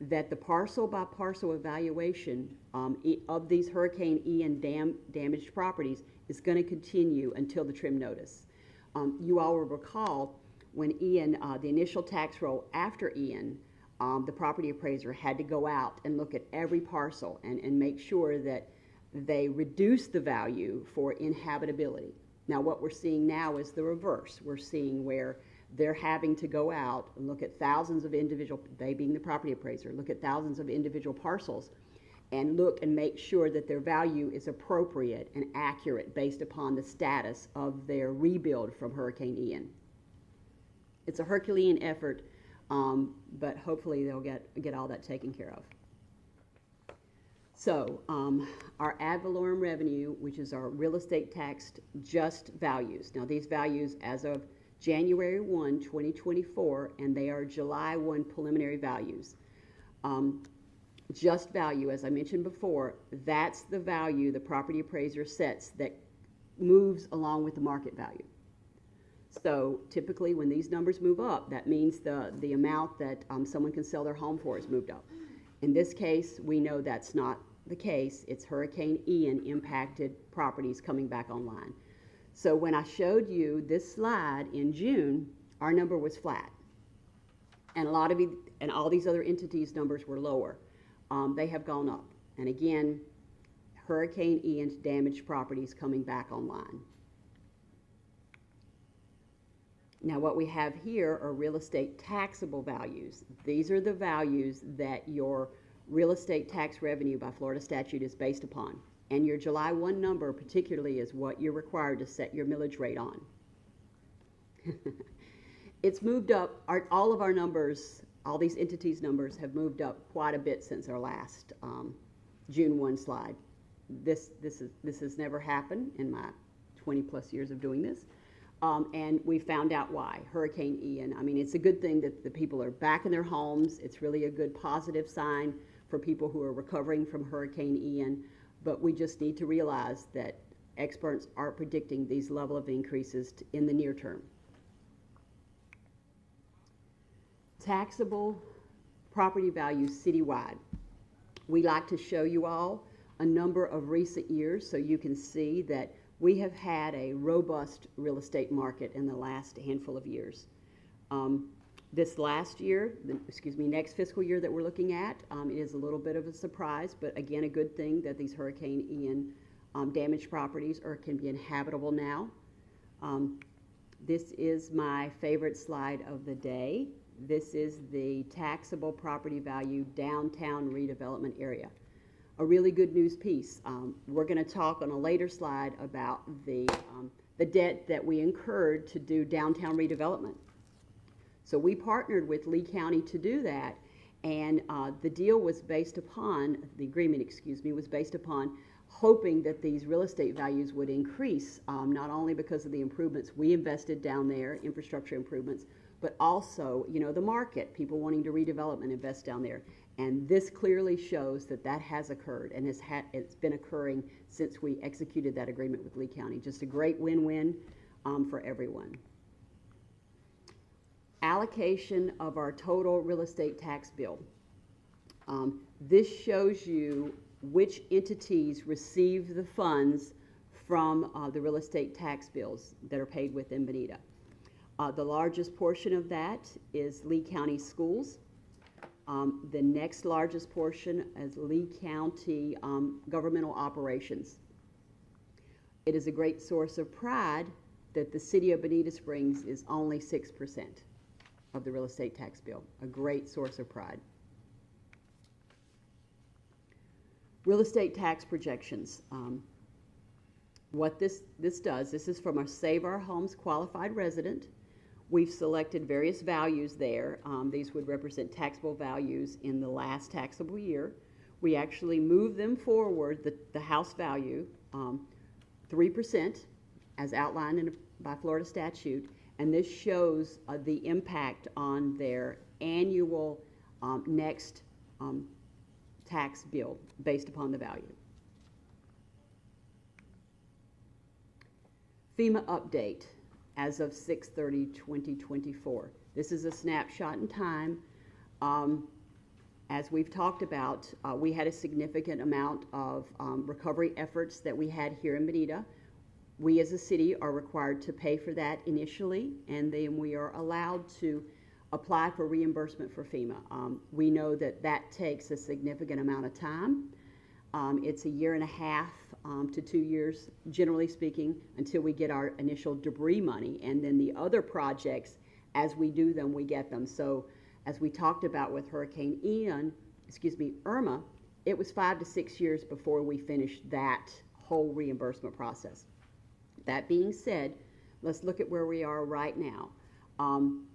that the parcel by parcel evaluation of these Hurricane Ian damaged properties is going to continue until the trim notice. You all will recall when Ian, the initial tax roll after Ian, the property appraiser had to go out and look at every parcel and make sure that they reduce the value for inhabitability. Now what we're seeing now is the reverse. We're seeing where they're having to go out and look at thousands of individual, they being the property appraiser, look at thousands of individual parcels and look and make sure that their value is appropriate and accurate based upon the status of their rebuild from Hurricane Ian. It's a Herculean effort, but hopefully they'll get all that taken care of. So our ad valorem revenue, which is our real estate taxed just values. Now these values as of January 1, 2024, and they are July 1 preliminary values. Just value, as I mentioned before, that's the value the property appraiser sets that moves along with the market value. So typically when these numbers move up, that means the amount that someone can sell their home for is moved up. In this case, we know that's not the case. It's Hurricane Ian impacted properties coming back online. So when I showed you this slide in June, our number was flat. And all these other entities' numbers were lower. They have gone up. And again, Hurricane Ian's damaged properties coming back online. Now what we have here are real estate taxable values. These are the values that your real estate tax revenue by Florida statute is based upon. And your July 1 number particularly is what you're required to set your millage rate on. It's moved up, all of our numbers, all these entities' numbers have moved up quite a bit since our last June 1 slide. This has never happened in my 20 plus years of doing this. And we found out why. Hurricane Ian, I mean, it's a good thing that the people are back in their homes. It's really a good positive sign for people who are recovering from Hurricane Ian. But we just need to realize that experts are predicting these level of increases in the near term. Taxable property values citywide. We like to show you all a number of recent years so you can see that we have had a robust real estate market in the last handful of years. This last year, next fiscal year that we're looking at, it is a little bit of a surprise, but again, a good thing that these Hurricane Ian damaged properties can be inhabitable now. This is my favorite slide of the day. This is the taxable property value downtown redevelopment area. A really good news piece. We're going to talk on a later slide about the debt that we incurred to do downtown redevelopment. So we partnered with Lee County to do that, and the deal was based upon, the agreement, was based upon hoping that these real estate values would increase, not only because of the improvements we invested down there, infrastructure improvements, but also, you know, the market, people wanting to redevelop and invest down there. And this clearly shows that that has occurred and it's been occurring since we executed that agreement with Lee County. Just a great win-win for everyone. Allocation of our total real estate tax bill. This shows you which entities receive the funds from the real estate tax bills that are paid within Bonita. The largest portion of that is Lee County Schools. The next largest portion is Lee County governmental operations. It is a great source of pride that the city of Bonita Springs is only 6% of the real estate tax bill. A great source of pride. Real estate tax projections. What this does, this is from our Save Our Homes qualified resident. We've selected various values there. These would represent taxable values in the last taxable year. We actually move them forward, the house value, 3% as outlined by Florida statute, and this shows the impact on their annual next tax bill based upon the value. FEMA update as of 6/30/2024. This is a snapshot in time. As we've talked about, we had a significant amount of recovery efforts that we had here in Bonita. We as a city are required to pay for that initially, and then we are allowed to apply for reimbursement for FEMA. We know that that takes a significant amount of time. It's a year and a half to 2 years, generally speaking, until we get our initial debris money, and then the other projects, as we do them, we get them. So as we talked about with Hurricane Irma, it was 5 to 6 years before we finished that whole reimbursement process. That being said, let's look at where we are right now.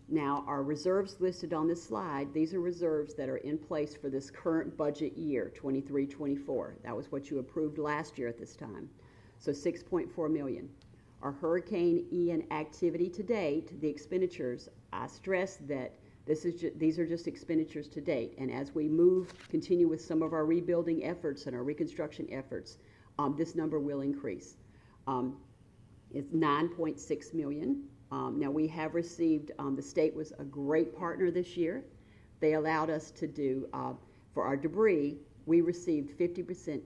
Now, our reserves listed on this slide, these are reserves that are in place for this current budget year, 23-24. That was what you approved last year at this time. So $6.4 million. Our Hurricane Ian activity to date, the expenditures, I stress that these are just expenditures to date. And as we continue with some of our rebuilding efforts and our reconstruction efforts, this number will increase. It's $9.6 million. Now we have received, the state was a great partner this year. They allowed us to do, for our debris, we received 50%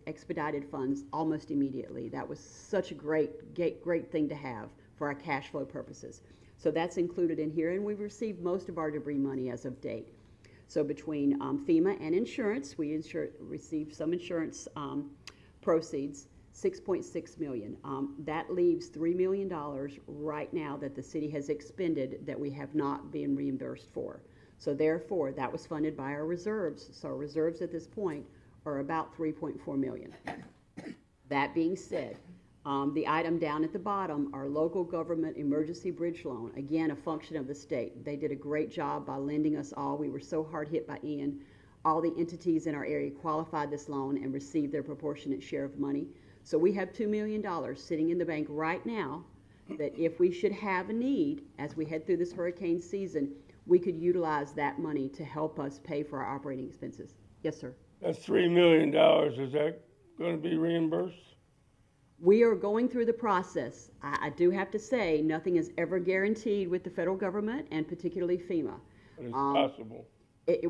expedited funds almost immediately. That was such a great thing to have for our cash flow purposes. So that's included in here, and we've received most of our debris money as of date. So between FEMA and insurance, we received some insurance proceeds, $6.6 million. That leaves $3 million right now that the city has expended that we have not been reimbursed for. So therefore, that was funded by our reserves. So our reserves at this point are about $3.4 million. That being said, the item down at the bottom, our local government emergency bridge loan, again, a function of the state. They did a great job by lending us all. We were so hard hit by Ian. All the entities in our area qualified this loan and received their proportionate share of money. So we have $2 million sitting in the bank right now that if we should have a need as we head through this hurricane season, we could utilize that money to help us pay for our operating expenses. Yes, sir. That's $3 million. Is that going to be reimbursed? We are going through the process. I do have to say, nothing is ever guaranteed with the federal government and particularly FEMA. But it's possible.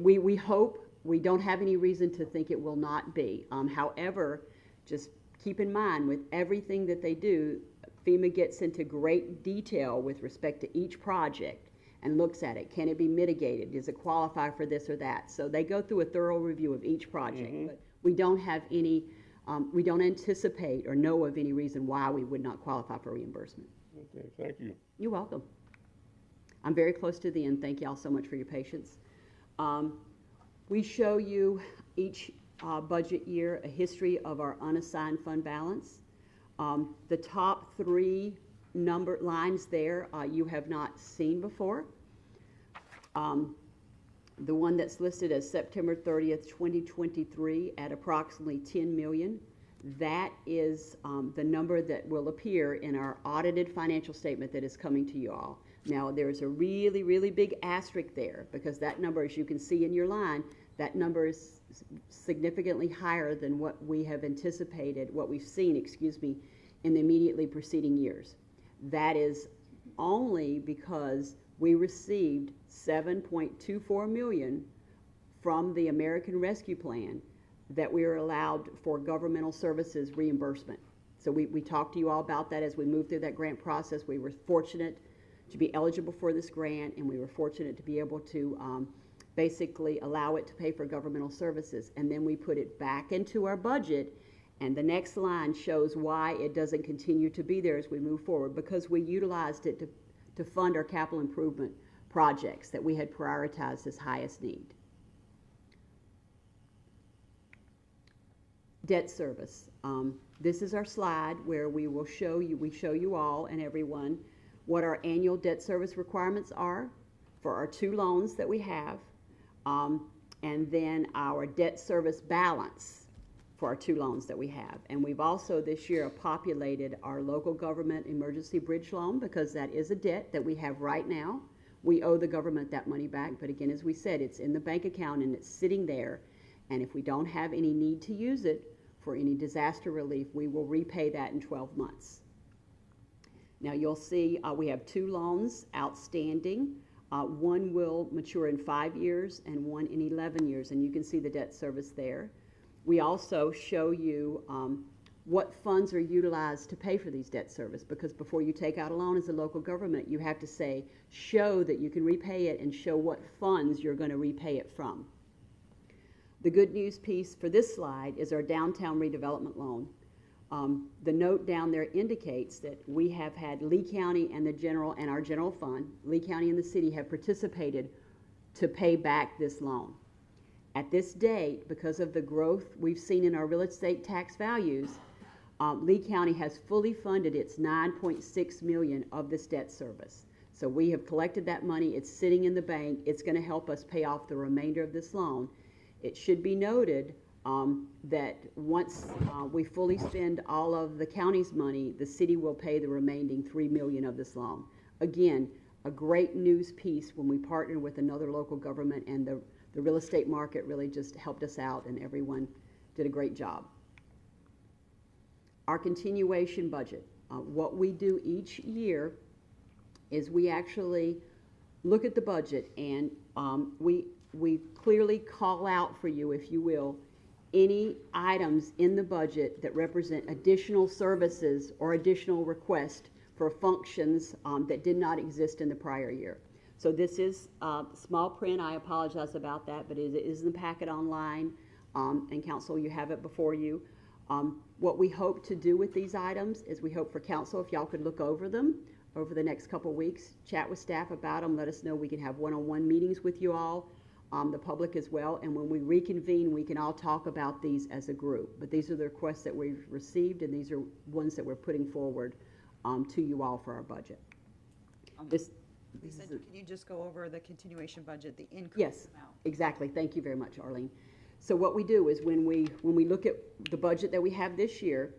We hope. We don't have any reason to think it will not be. However, just keep in mind with everything that they do, FEMA gets into great detail with respect to each project and looks at it. Can it be mitigated? Does it qualify for this or that? So they go through a thorough review of each project. But we don't have any, we don't anticipate or know of any reason why we would not qualify for reimbursement. Okay, thank you. You're welcome. I'm very close to the end. Thank you all so much for your patience. We show you each budget year a history of our unassigned fund balance. The top 3 number lines there you have not seen before. The one that's listed as September 30th, 2023 at approximately $10 million, that is the number that will appear in our audited financial statement that is coming to you all. Now there's a really, really big asterisk there because that number, as you can see in your line, that number is significantly higher than what we have anticipated, what we've seen, in the immediately preceding years. That is only because we received $7.24 million from the American Rescue Plan that we are allowed for governmental services reimbursement. So we talked to you all about that as we moved through that grant process. We were fortunate to be eligible for this grant, and we were fortunate to be able to basically allow it to pay for governmental services. And then we put it back into our budget And the next line shows why it doesn't continue to be there as we move forward, because we utilized it to fund our capital improvement projects that we had prioritized as highest need. Debt service. This is our slide where we show you all and everyone what our annual debt service requirements are for our 2 loans that we have, and then our debt service balance for our 2 loans that we have. And we've also this year populated our local government emergency bridge loan, because that is a debt that we have right now. We owe the government that money back, but again, as we said, it's in the bank account and it's sitting there, and if we don't have any need to use it for any disaster relief, we will repay that in 12 months. Now you'll see we have 2 loans outstanding. One will mature in 5 years and one in 11 years, and you can see the debt service there. We also show you what funds are utilized to pay for these debt service, because before you take out a loan as a local government, you have to show that you can repay it and show what funds you're going to repay it from. The good news piece for this slide is our downtown redevelopment loan. The note down there indicates that we have had Lee County and our general fund, Lee County and the city, have participated to pay back this loan. At this date, because of the growth we've seen in our real estate tax values, Lee County has fully funded its $9.6 million of this debt service. So we have collected that money. It's sitting in the bank. It's going to help us pay off the remainder of this loan. It should be noted that once we fully spend all of the county's money, the city will pay the remaining $3 million of this loan. Again, a great news piece when we partner with another local government, and the real estate market really just helped us out, and everyone did a great job. Our continuation budget. What we do each year is we actually look at the budget, and we clearly call out for you, if you will, any items in the budget that represent additional services or additional requests for functions that did not exist in the prior year. So this is small print. I apologize about that, but it is in the packet online, and council, you have it before you. What we hope to do with these items is we hope for council, if y'all could look over them over the next couple of weeks, chat with staff about them, let us know. We can have one-on-one meetings with you all, the public as well, and when we reconvene, we can all talk about these as a group. But these are the requests that we've received, and these are ones that we're putting forward to you all for our budget. Lisa, can you just go over the continuation budget, the increase Yes, amount? exactly. Thank you very much, Arlene. So what we do is when we look at the budget that we have this year,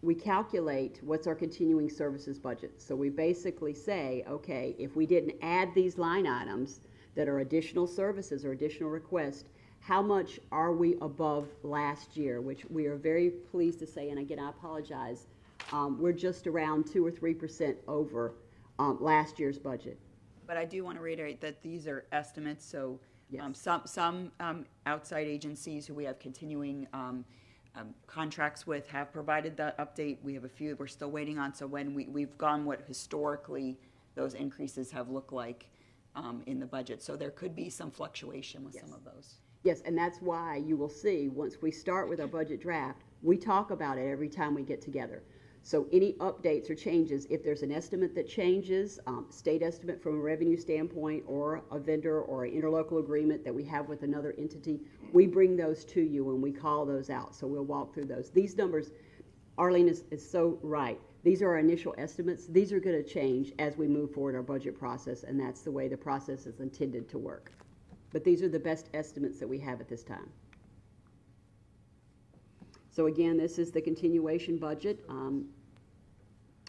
we calculate what's our continuing services budget. So we basically say, okay, if we didn't add these line items that are additional services or additional requests, how much are we above last year, which we are very pleased to say, and again, I apologize, we're just around 2 or 3% over last year's budget. But I do want to reiterate that these are estimates, so Yes. some outside agencies who we have continuing contracts with have provided that update. We have a few we're still waiting on, so when we've gone what historically those increases have looked like in the budget. So there could be some fluctuation with some of those. Yes, and that's why you will see, once we start with our budget draft, we talk about it every time we get together. So any updates or changes, if there's an estimate that changes, state estimate from a revenue standpoint, or a vendor or an interlocal agreement that we have with another entity, we bring those to you and we call those out. So we'll walk through those. These numbers, Arlene is so right. These are our initial estimates. These are going to change as we move forward our budget process, and that's the way the process is intended to work. But these are the best estimates that we have at this time. So again, this is the continuation budget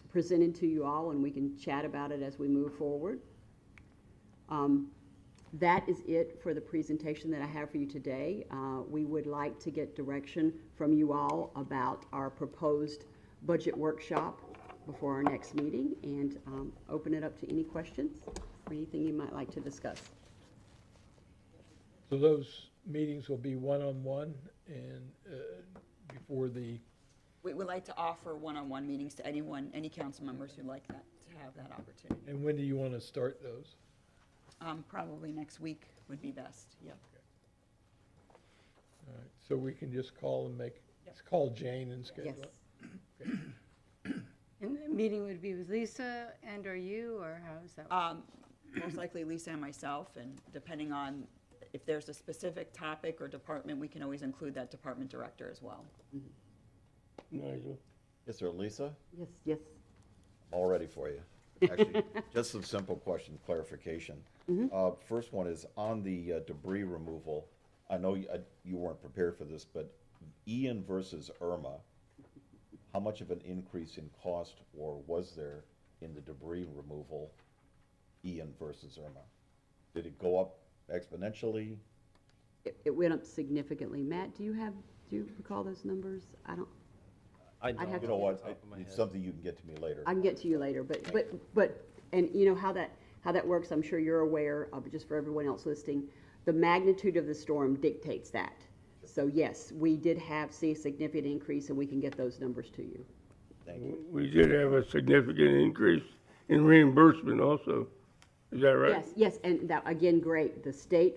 presented to you all, and we can chat about it as we move forward. That is it for the presentation that I have for you today. We would like to get direction from you all about our proposed budget workshop before our next meeting, and open it up to any questions or anything you might like to discuss. So those meetings will be one-on-one and before the... We would like to offer one-on-one meetings to anyone, any council members who'd like that, to have that opportunity. And when do you want to start those? Probably next week would be best, yep. All right, so we can just call and call Jane and schedule Yes. it? And the meeting would be with Lisa and or you, or how is that? Most likely Lisa and myself, and depending on if there's a specific topic or department, we can always include that department director as well. Nigel? Yes, sir, Lisa? Yes, yes. All ready for you. Actually, just some simple question, clarification. First one is on the debris removal. I know you weren't prepared for this, but Ian versus Irma, how much of an increase in cost or was there in the debris removal, Ian versus Irma? Did it go up exponentially? It went up significantly. Matt, do you recall those numbers? I don't. I'd have you know what? It's something you can get to me later. I can get to you later, but and you know how that works. I'm sure you're aware of, just for everyone else listening, the magnitude of the storm dictates that. So yes, we did see a significant increase, and we can get those numbers to you. Thank you. We did have a significant increase in reimbursement also. Is that right? Yes, yes, and that, again, great. The state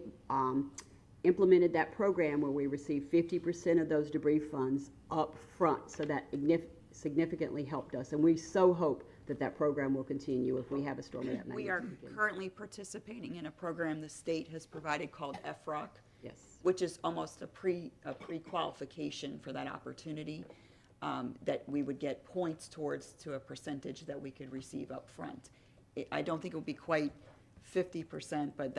implemented that program where we received 50% of those debris funds up front, so that significantly helped us. And we so hope that that program will continue if we have a storm of that magnitude. We are currently participating in a program the state has provided called FROC. Yes. Which is almost a pre-qualification for that opportunity, that we would get points towards to a percentage that we could receive up front. I don't think it will be quite 50%, but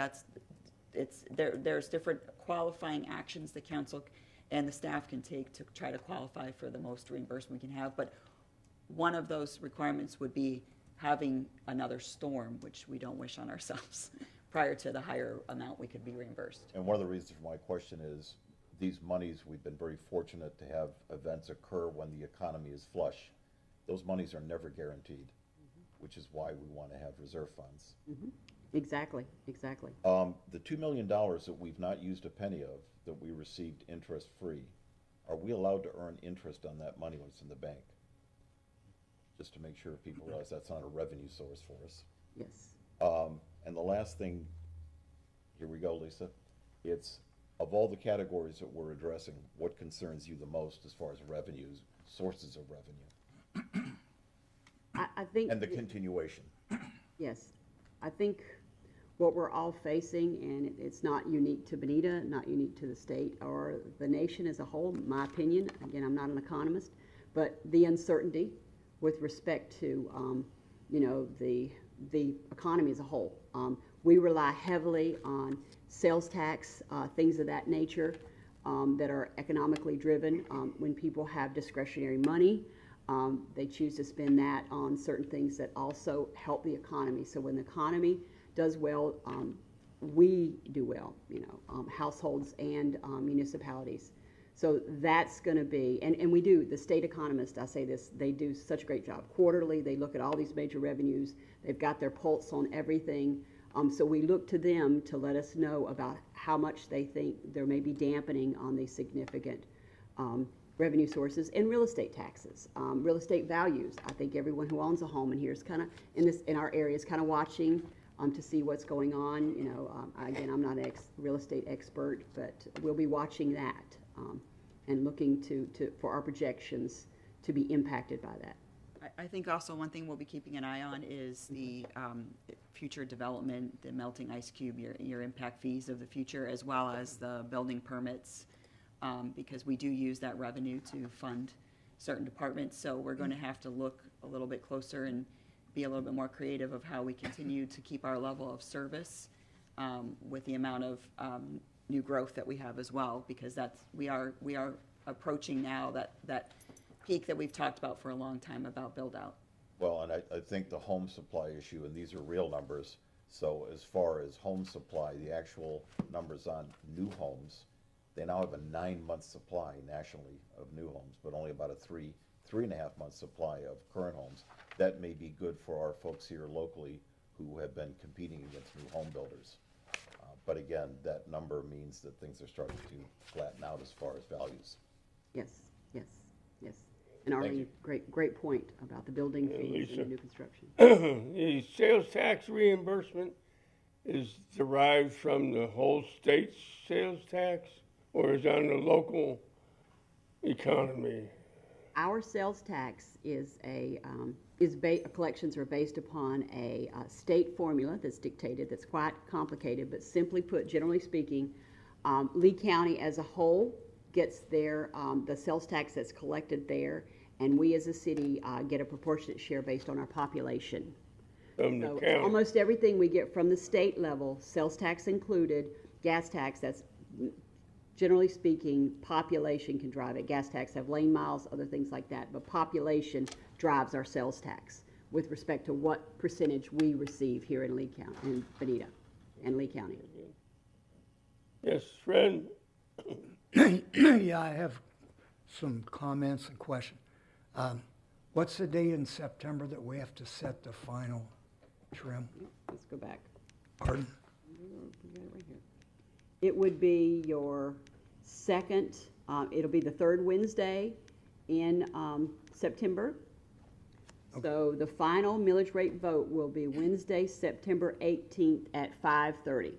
there's different qualifying actions the council and the staff can take to try to qualify for the most reimbursement we can have. But one of those requirements would be having another storm, which we don't wish on ourselves, prior to the higher amount we could be reimbursed. And one of the reasons for my question is these monies, we've been very fortunate to have events occur when the economy is flush. Those monies are never guaranteed, which is why we want to have reserve funds. Exactly, exactly. The $2 million that we've not used a penny of, that we received interest-free, are we allowed to earn interest on that money when it's in the bank? Just to make sure people realize that's not a revenue source for us. Yes. And the last thing, here we go, Lisa. It's, of all the categories that we're addressing, what concerns you the most as far as revenues, sources of revenue? I think. And the continuation. Yes. I think what we're all facing, and it's not unique to Bonita, not unique to the state or the nation as a whole, in my opinion. Again, I'm not an economist, but the uncertainty with respect to, the economy as a whole. We rely heavily on sales tax, things of that nature that are economically driven. When people have discretionary money, they choose to spend that on certain things that also help the economy. So when the economy does well, we do well, households and municipalities. So that's going to be, and we do, the state economists, I say this, they do such a great job. Quarterly, they look at all these major revenues. They've got their pulse on everything. So we look to them to let us know about how much they think there may be dampening on these significant revenue sources and real estate taxes, real estate values. I think everyone who owns a home in here is kind of, in our area, is kind of watching to see what's going on. Again, I'm not an real estate expert, but we'll be watching that. And looking for our projections to be impacted by that. I think also one thing we'll be keeping an eye on is the future development, the melting ice cube, your impact fees of the future, as well as the building permits, because we do use that revenue to fund certain departments. So we're going to have to look a little bit closer and be a little bit more creative of how we continue to keep our level of service with the amount of new growth that we have as well, because we are approaching now that peak that we've talked about for a long time about build out. Well, and I think the home supply issue, and these are real numbers, so as far as home supply, the actual numbers on new homes, they now have a 9-month supply nationally of new homes, but only about a 3.5 month supply of current homes. That may be good for our folks here locally who have been competing against new home builders. But again, that number means that things are starting to flatten out as far as values. Yes, yes, yes. And Arlene, great point about the building fees and the new construction. The sales tax reimbursement is derived from the whole state's sales tax, or is that on the local economy? Our sales tax is collections are based upon a state formula that's dictated, that's quite complicated, but simply put, generally speaking, Lee County as a whole gets their, the sales tax that's collected there, and we as a city get a proportionate share based on our population. From the So county. almost everything we get from the state level, sales tax included, gas tax, that's generally speaking, population can drive it. Gas tax have lane miles, other things like that, but population drives our sales tax with respect to what percentage we receive here in Lee County, in Bonita and Lee County. Yes, Fred? Yeah, I have some comments and questions. What's the date in September that we have to set the final trim? Let's go back. Pardon? It would be your second, it'll be the third Wednesday in September. So the final millage rate vote will be Wednesday, September 18th at 5:30.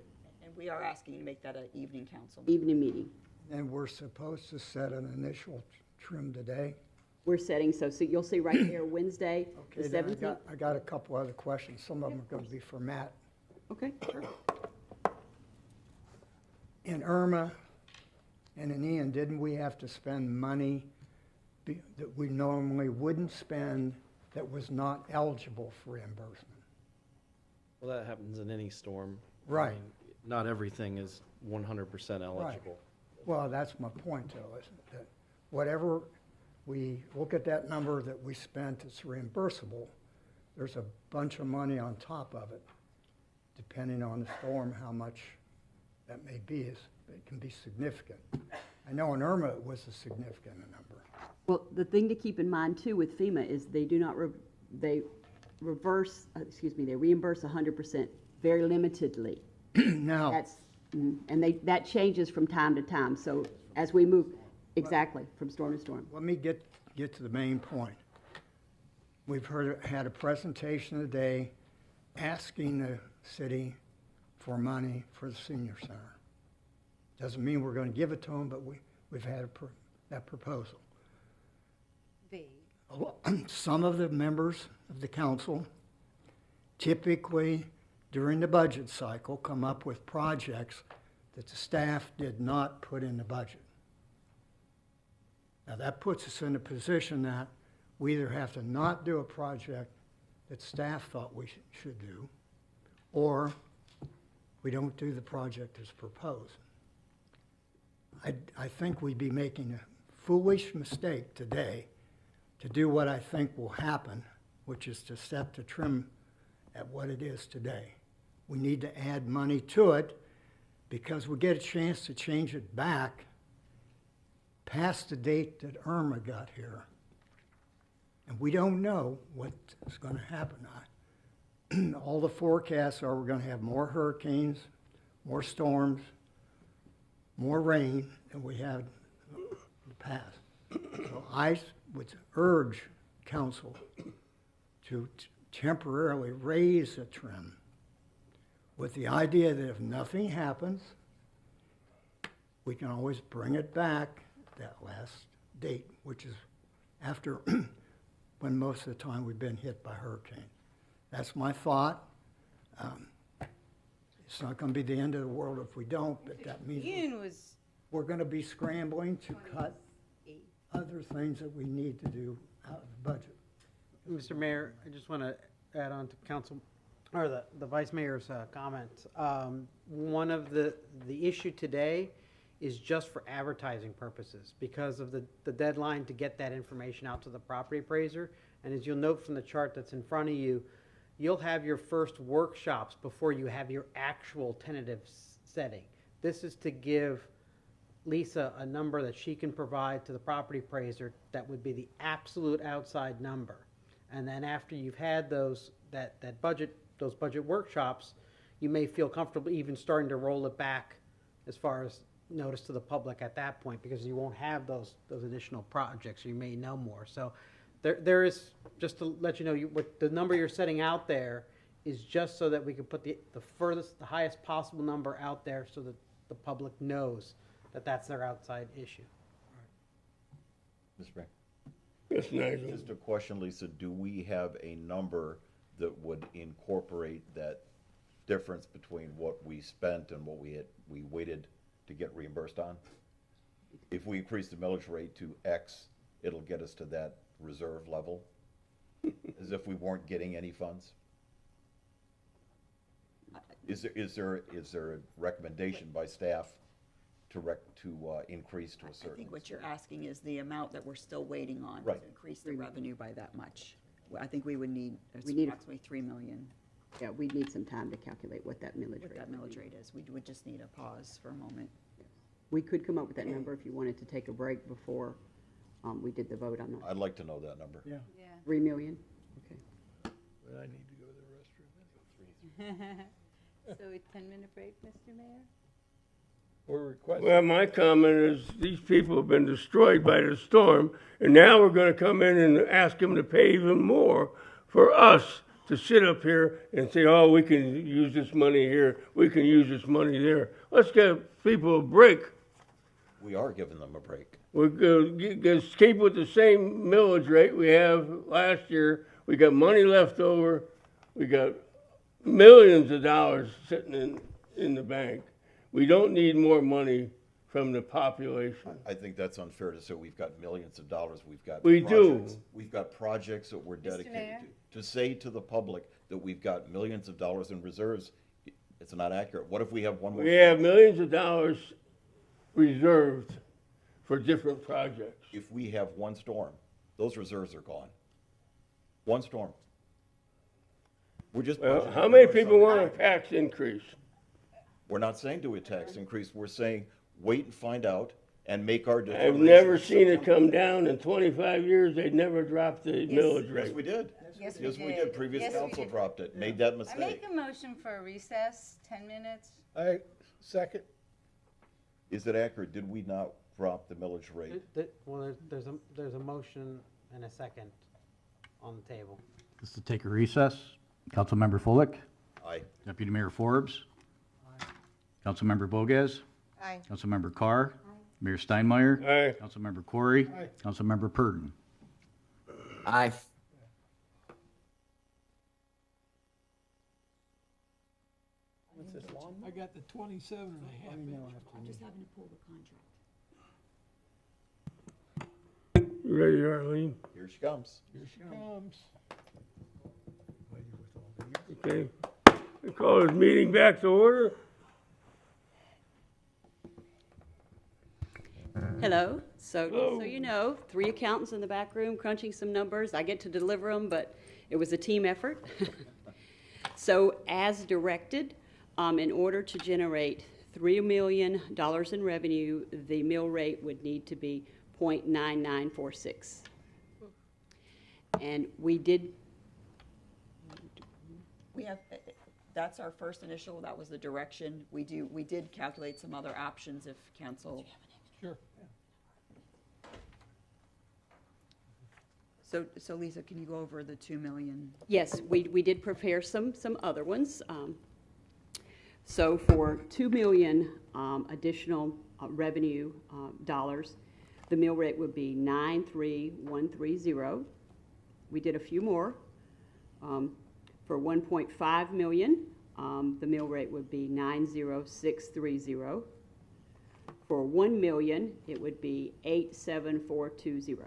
And we are asking you to make that an evening council. Evening meeting. And we're supposed to set an initial trim today? We're setting, so you'll see right there, Wednesday, the Okay, then 17th. I got a couple other questions. Some of them are going to be for Matt. Okay, sure. In Irma and in Ian, didn't we have to spend money that we normally wouldn't spend that was not eligible for reimbursement? Well, that happens in any storm. Right. I mean, not everything is 100% eligible. Well, that's my point, though, is that whatever we look at that number that we spent that's reimbursable, there's a bunch of money on top of it, depending on the storm, how much that may be. It can be significant. I know in Irma it was a significant number. Well, the thing to keep in mind too with FEMA is they do not, they reimburse 100% very limitedly. Now. That's, and that changes from time to time. So as we move, exactly, from storm to storm. Let me get to the main point. We've had a presentation today asking the city for money for the senior center. Doesn't mean we're going to give it to them, but we've had that proposal. Some of the members of the council typically during the budget cycle come up with projects that the staff did not put in the budget. Now that puts us in a position that we either have to not do a project that staff thought we should do, or we don't do the project as proposed. I think we'd be making a foolish mistake today to do what I think will happen, which is to set the trim at what it is today. We need to add money to it because we get a chance to change it back past the date that Irma got here. And we don't know what's going to happen. All the forecasts are we're going to have more hurricanes, more storms, more rain than we had in the past. So I would urge council to temporarily raise the trim with the idea that if nothing happens, we can always bring it back that last date, which is after when most of the time we've been hit by hurricane. That's my thought. It's not going to be the end of the world if we don't, but that means we're going to be scrambling to cut other things that we need to do out of the budget. Mr. Mayor, I just want to add on to council, or the vice mayor's comments. One of the issue today is just for advertising purposes because of the deadline to get that information out to the property appraiser. And as you'll note from the chart that's in front of you, you'll have your first workshops before you have your actual tentative setting. This is to give Lisa a number that she can provide to the property appraiser that would be the absolute outside number. And then after you've had those budget workshops, you may feel comfortable even starting to roll it back as far as notice to the public at that point, because you won't have those additional projects. You may know more. So there is, just to let you know, what the number you're setting out there is just so that we can put the highest possible number out there so that the public knows that's their outside issue. Mr. Mayor? Yes, Nigel. Just a question, Lisa, do we have a number that would incorporate that difference between what we spent and what we waited to get reimbursed on? If we increase the millage rate to X, it'll get us to that reserve level, as if we weren't getting any funds? Is there a recommendation by staff to increase to a I certain? think what you're asking is the amount that we're still waiting on to Right. increase the revenue by that much. Well, I think we would need We need- approximately 3 million, Yeah, we'd need some time to calculate what that millage what rate that would millage be. rate is. We would just need a pause for a moment. We could come up with that number if you wanted to take a break before we did the vote on that. I'd like to know that number. Yeah. 3 million? Okay. But I need to go to the restroom. So a 10-minute break, Mr. Mayor? We're requesting. Well, my comment is, these people have been destroyed by the storm, and now we're gonna come in and ask them to pay even more for us to sit up here and say, oh, we can use this money here, we can use this money there. Let's give people a break. We are giving them a break. We're gonna keep with the same millage rate we have last year. We got money left over. We got millions of dollars sitting in the bank. We don't need more money from the population. I think that's unfair to say we've got millions of dollars, we've got. We do. projects- We've got projects that we're dedicated Mayor? to. To say to the public that we've got millions of dollars in reserves, it's not accurate. What if we have one more? We have millions of dollars reserved for different projects. If we have one storm, those reserves are gone. One storm. We're just. Well, budgeting how many for people something. want a tax increase? We're not saying do a tax increase. We're saying wait and find out and make our I've determination. never seen it come down in 25 years. They'd never dropped the millage rate. Yes, we did. Yes, we Yes, we did. did. Previous Yes, we council did. dropped it, made that I mistake. make a motion for a recess, 10 minutes. I second. Is it accurate? Did we not drop the millage rate? Well, there's a motion and a second on the table. This is to take a recess. Councilmember Fullick, Aye. Deputy Mayor Forbes. Councilmember Bogas. Aye. Councilmember Carr. Mayor Steinmeier. Aye. Councilmember Corey. Aye. Councilmember Purdon. Aye. What's this lawn? I got the 27 and a half inch. I'm just having to pull the contract. You ready, Arlene? Here she comes. Here she comes. Okay. We call this meeting back to order. Hello. So, Hello. so you know, 3 accountants in the back room crunching some numbers. I get to deliver them, but it was a team effort. So, as directed, in order to generate $3 million in revenue, the mill rate would need to be 0.9946. And we did. We have, that's our first initial, that was the direction. We did calculate some other options if council. Sure. So Lisa, can you go over the 2 million? Yes, we did prepare some other ones. So for 2 million additional revenue dollars, the mill rate would be 93130. We did a few more. For 1.5 million, the mill rate would be 90630. For 1 million, it would be 87420.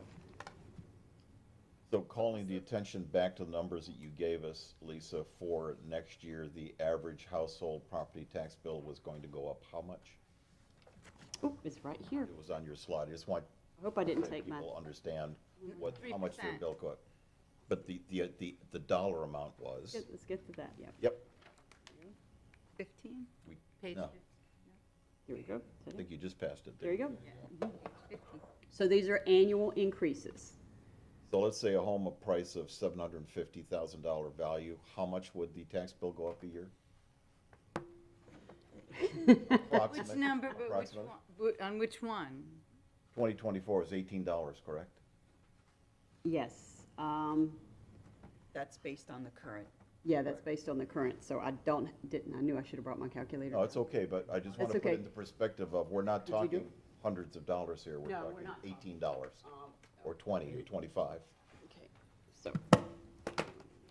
So calling the attention back to the numbers that you gave us, Lisa, for next year, the average household property tax bill was going to go up how much? Oh, it's right here. It was on your slide. I just want. I hope I didn't to take my. People understand how much their 3%. bill go up. But the dollar amount was. Let's get to that, yeah. Yep. 15? We, Page no, 15. Here we go. I think you just passed it. There you go. Yeah. 50. So these are annual increases. So let's say a home, a price of $750,000 value, how much would the tax bill go up a year? Which number, but which Approximately. one, on which one? 2024 is $18, correct? Yes. That's based on the current Yeah, that's based on the current, so I knew I should have brought my calculator. No, it's okay, but I just want That's to put okay. it into perspective of, we're not Did you do talking hundreds of dollars here. We're No, we're talking not talking. $18 or 20 or 25. Okay, so,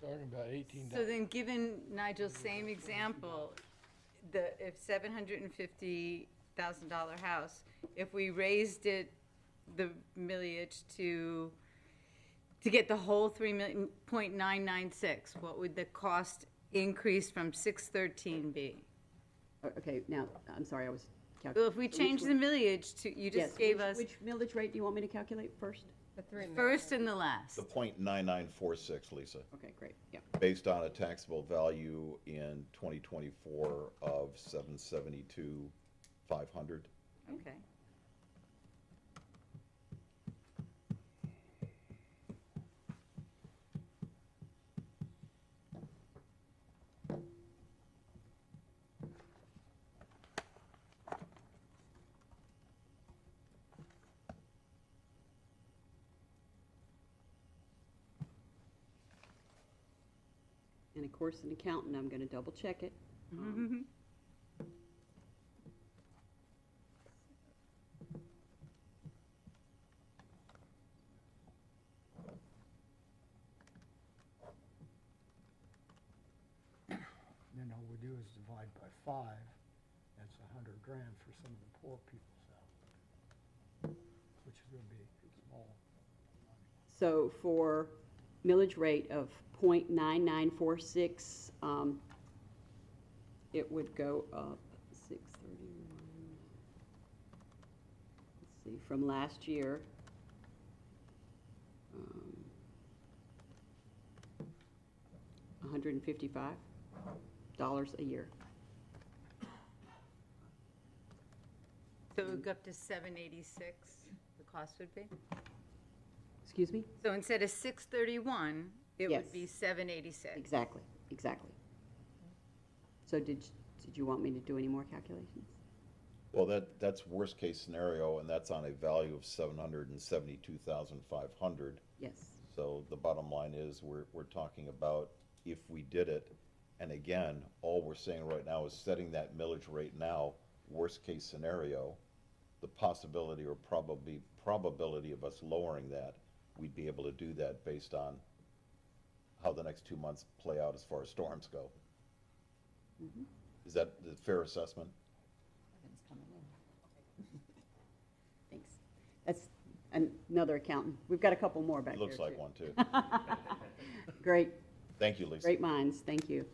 Talking about $18. So then, given Nigel's same example, if $750,000 house, if we raised it, the millage to get the whole 3.996, what would the cost increase from 613 be? okay, now, I'm sorry, I was Well, calculating. if we change the millage to, you just gave us Which millage rate do you want me to calculate first? The three first and the last. The .9946, Lisa, Okay, great, yeah. based on a taxable value in 2024 of 772,500. Okay. And of course, an accountant, I'm gonna double check it. Then all we do is divide by 5. That's $100,000 for some of the poor people's house, which is gonna be small. So for millage rate of .9946, it would go up 631. Let's see, from last year. $155 a year. So it would go up to 786, the cost would be? Excuse me? So instead of 631, it Yes. would be 786. Exactly, exactly. So did you want me to do any more calculations? Well, that's worst case scenario, and that's on a value of 772,500. Yes. So the bottom line is, we're talking about if we did it, and again, all we're saying right now is setting that millage rate now, worst case scenario, the possibility or probability of us lowering that, we'd be able to do that based on how the next 2 months play out as far as storms go. Mhm. Is that a fair assessment? Thanks. That's another accountant. We've got a couple more back He there, looks like too. one, too. Great. Thank you, Lisa. Great minds, thank you.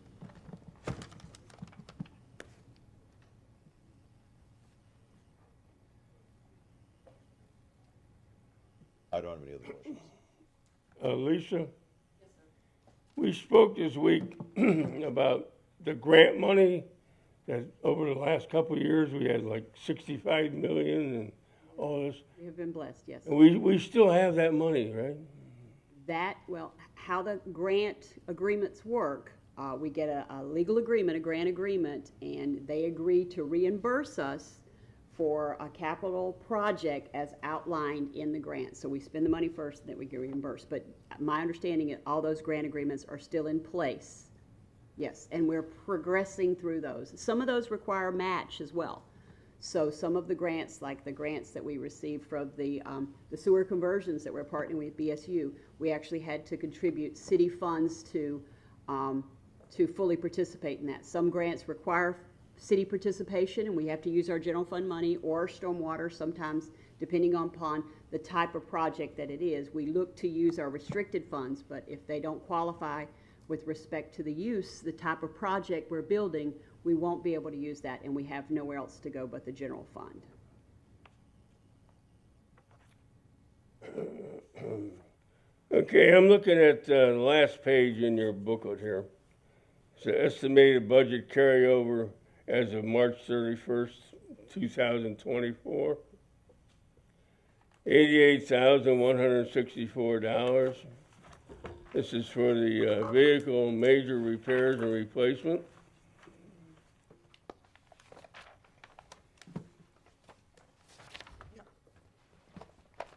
I don't have any other questions. Lisa? We spoke this week about the grant money that over the last couple of years, we had like 65 million and all this. We have been blessed, yes. And we still have that money, right? Well, how the grant agreements work, we get a legal agreement, a grant agreement, and they agree to reimburse us for a capital project as outlined in the grant. So we spend the money first, and then we get reimbursed. But my understanding is all those grant agreements are still in place. Yes, and we're progressing through those. Some of those require match as well. So some of the grants, like the grants that we received from the sewer conversions that we're partnering with BSU, we actually had to contribute city funds to fully participate in that. Some grants require city participation, and we have to use our general fund money or stormwater sometimes, depending upon the type of project that it is. We look to use our restricted funds, but if they don't qualify with respect to the use, the type of project we're building, we won't be able to use that, and we have nowhere else to go but the general fund. Okay, I'm looking at the last page in your booklet here. It's the estimated budget carryover as of March 31st, 2024. $88,164. This is for the vehicle major repairs and replacement.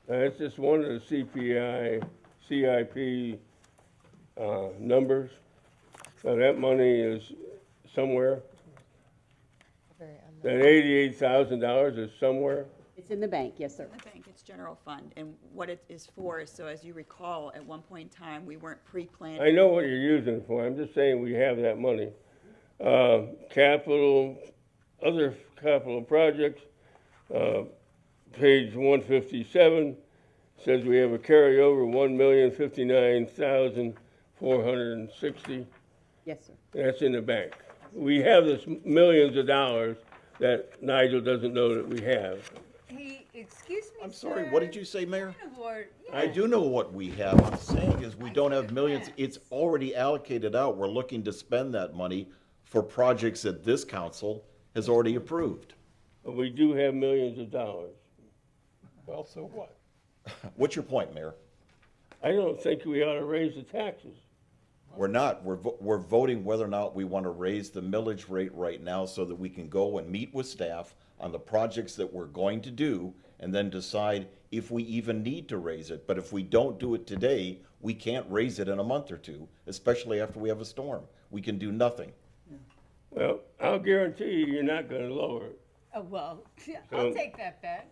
It's just one of the CIP numbers. So that money is somewhere, that $88,000 is somewhere. It's in the bank, yes, sir. In the bank, it's general fund, and what it is for, so as you recall, at one point in time, we weren't pre-planning. I know what you're using it for, I'm just saying we have that money. Capital, other capital projects, page 157, says we have a carryover, 1,059,460. Yes, sir. That's in the bank. We have this millions of dollars that Nigel doesn't know that we have. Hey, excuse me, I'm sorry, sir. what did you say, Mayor? Point of order. I do know what we have. I'm saying is we don't have millions. It's already allocated out. We're looking to spend that money for projects that this council has already approved. But we do have millions of dollars. Well, so what? What's your point, Mayor? I don't think we ought to raise the taxes. We're not. We're voting whether or not we want to raise the millage rate right now so that we can go and meet with staff on the projects that we're going to do and then decide if we even need to raise it. But if we don't do it today, we can't raise it in a month or two, especially after we have a storm. We can do nothing. Well, I'll guarantee you're not going to lower it. Oh, well, I'll take that bet.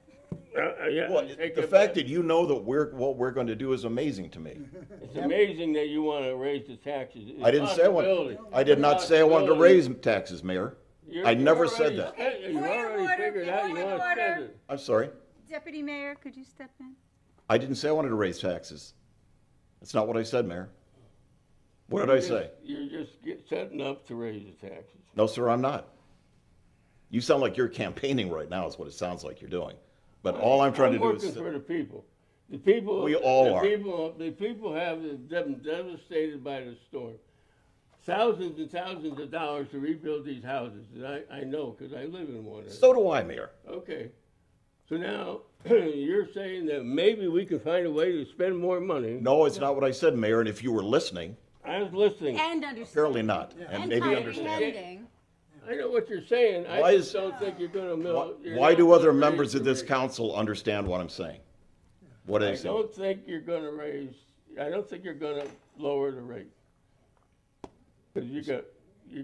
Yeah, Well, I'll take the it fact back. that you know that what we're going to do is amazing to me. It's amazing that you want to raise the taxes. It's I didn't say I possibility. I did not say I wanted to raise taxes, Mayor. I never said that. You already figured out you want to spend it. I'm sorry. Deputy Mayor, could you step in? I didn't say I wanted to raise taxes. That's not what I said, Mayor. What did I say? You're just setting up to raise the taxes. No, sir, I'm not. You sound like you're campaigning right now is what it sounds like you're doing. But all I'm trying to do is. working for the people. The people. We all the are. The people have been devastated by the storm. Thousands and thousands of dollars to rebuild these houses. I know because I live in one of them. So do I, Mayor. Okay. So now you're saying that maybe we can find a way to spend more money. No, it's not what I said, Mayor, and if you were listening, I was listening. And understand. apparently not, and maybe understand. Comprehending. I know what you're saying. Why I just is- don't think you're going to Why do other members of this council understand what I'm saying? What I I say? don't think you're going to raise. I don't think you're going to lower the rate. Because you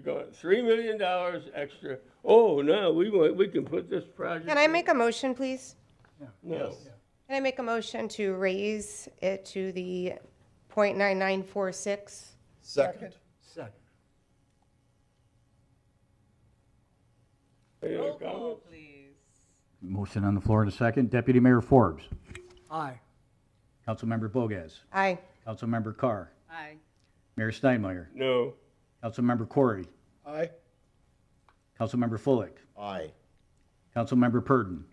got $3 million extra. Oh, no, we can put this project. Can I make a motion, please? No. Can I make a motion to raise it to the .9946? Second. Second. Any other Roll call, comments? please. Motion on the floor in a second. Deputy Mayor Forbes. Aye. Councilmember Bogas. Aye. Councilmember Carr. Aye. Mayor Steinmeier. No. Councilmember Corey. Aye. Councilmember Fullick. Aye. Councilmember Purdon.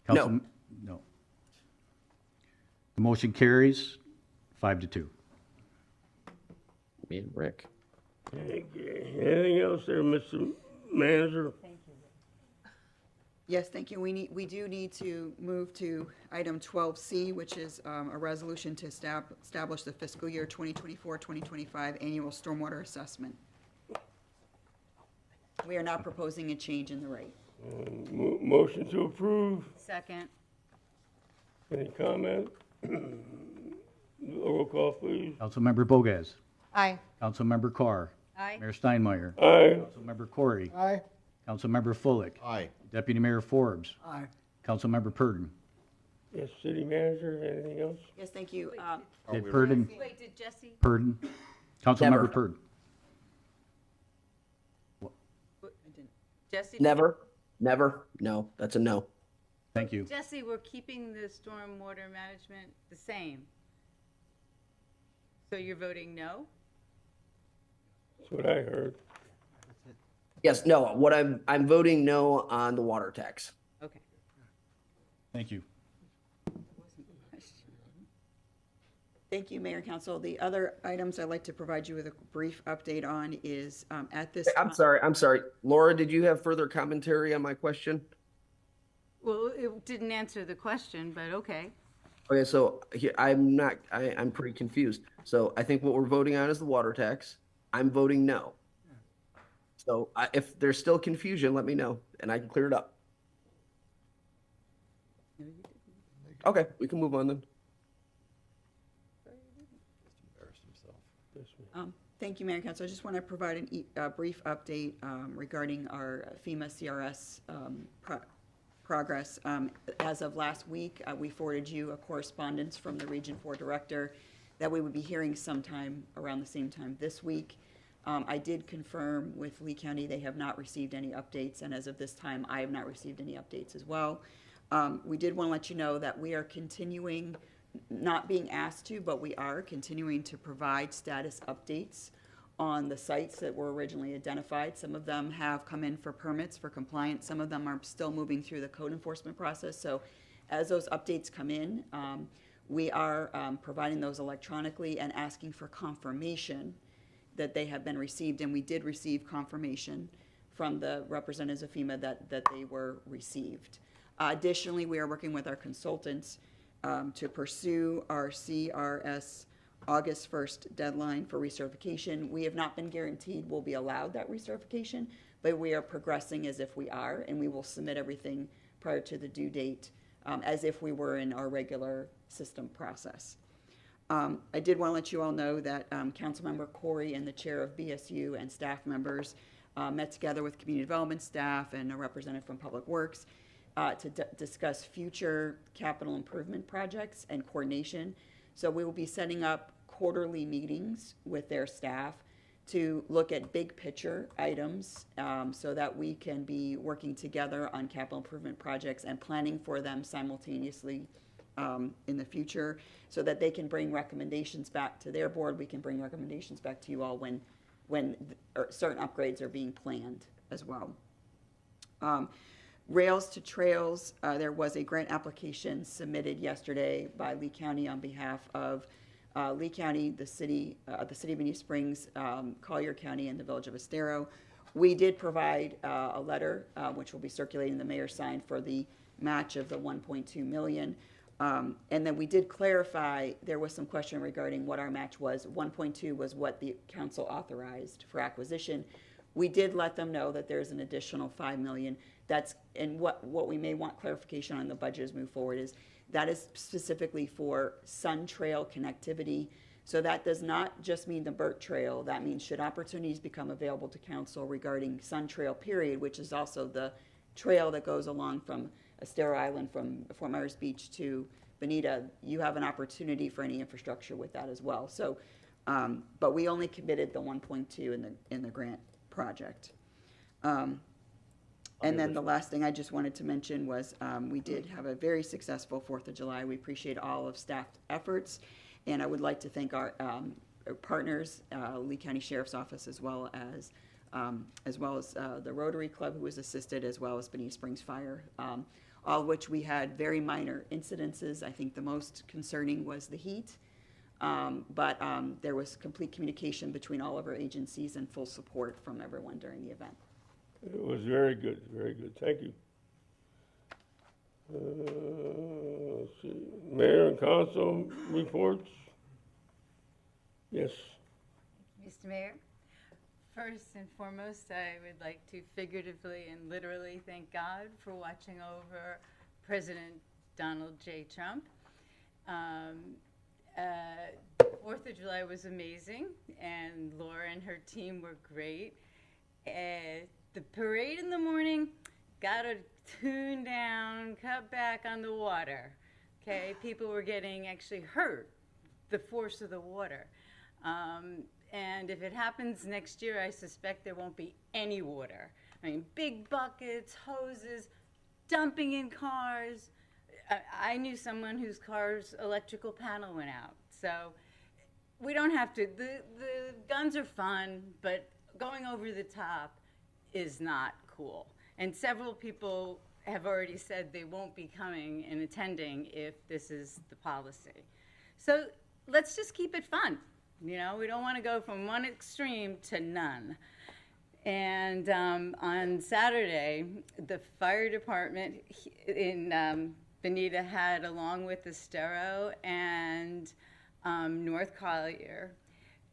No. No. The motion carries 5-2. Me and Rick. Okay. Anything else there, Mr. Manager? Yes, thank you. We do need to move to item 12C, which is a resolution to establish the fiscal year 2024-2025 annual stormwater assessment. We are not proposing a change in the rate. Motion to approve. Second. Any comment? Roll call, please. Councilmember Bogas. Aye. Councilmember Carr. Aye. Mayor Steinmeier. Aye. Councilmember Corey. Aye. Councilmember Fullick. Aye. Deputy Mayor Forbes. Aye. Councilmember Purdon. Yes, City Manager, anything else? Yes, thank you. Did Purdon? Wait, did Jesse? Purdon? Never. Councilmember Purdon. Jesse? Never. Never. No, that's a no. Thank you. Jesse, we're keeping the stormwater management the same. So you're voting no? That's what I heard. Yes, no. What I'm voting no on the water tax. Okay. Thank you. Thank you, Mayor and Council. The other items I'd like to provide you with a brief update on is at this. I'm sorry. Laura, did you have further commentary on my question? Well, it didn't answer the question, but okay. Okay, so here, I'm pretty confused. So I think what we're voting on is the water tax. I'm voting no. So if there's still confusion, let me know and I can clear it up. Okay, we can move on then. Thank you, Mayor and Council. I just want to provide a brief update regarding our FEMA CRS progress. As of last week, we forwarded you a correspondence from the Region 4 Director that we would be hearing sometime around the same time this week. I did confirm with Lee County they have not received any updates, and as of this time, I have not received any updates as well. We did want to let you know that we are continuing, not being asked to, but we are continuing to provide status updates on the sites that were originally identified. Some of them have come in for permits for compliance. Some of them are still moving through the code enforcement process. So as those updates come in, we are providing those electronically and asking for confirmation that they have been received. And we did receive confirmation from the representatives of FEMA that they were received. Additionally, we are working with our consultants to pursue our CRS August 1st deadline for recertification. We have not been guaranteed we'll be allowed that recertification, but we are progressing as if we are, and we will submit everything prior to the due date as if we were in our regular system process. I did want to let you all know that Councilmember Corey and the chair of BSU and staff members met together with community development staff and a representative from Public Works to discuss future capital improvement projects and coordination. So we will be setting up quarterly meetings with their staff to look at big picture items so that we can be working together on capital improvement projects and planning for them simultaneously in the future so that they can bring recommendations back to their board. We can bring recommendations back to you all when certain upgrades are being planned as well. Rails to Trails, there was a grant application submitted yesterday by Lee County on behalf of Lee County, the city of Bonita Springs, Collier County, and the village of Estero. We did provide a letter, which will be circulating the mayor's sign for the match of the $1.2 million. And then we did clarify, there was some question regarding what our match was. 1.2 was what the council authorized for acquisition. We did let them know that there's an additional $5 million. That's, and what we may want clarification on the budget as we move forward is that is specifically for Sun Trail connectivity. So that does not just mean the Burt Trail. That means should opportunities become available to council regarding Sun Trail period, which is also the trail that goes along from Estero Island from Fort Myers Beach to Bonita, you have an opportunity for any infrastructure with that as well. So, but we only committed the 1.2 in the grant project. And then the last thing I just wanted to mention was we did have a very successful 4th of July. We appreciate all of staff efforts, and I would like to thank our partners, Lee County Sheriff's Office, as well as the Rotary Club, who was assisted, as well as Bonita Springs Fire, all of which we had very minor incidences. I think the most concerning was the heat, but there was complete communication between all of our agencies and full support from everyone during the event. It was very good, very good. Thank you. Let's see. Mayor and council reports? Yes. Mr. Mayor, first and foremost, I would like to figuratively and literally thank God for watching over President Donald J. Trump. 4th of July was amazing, and Laura and her team were great. The parade in the morning, got to tune down, cut back on the water. Okay, people were getting actually hurt, the force of the water. And if it happens next year, I suspect there won't be any water. I mean, big buckets, hoses, dumping in cars. I knew someone whose car's electrical panel went out. So we don't have to, the guns are fun, but going over the top is not cool. And several people have already said they won't be coming and attending if this is the policy. So let's just keep it fun. You know, we don't want to go from one extreme to none. And on Saturday, the fire department in Bonita had, along with Estero and North Collier,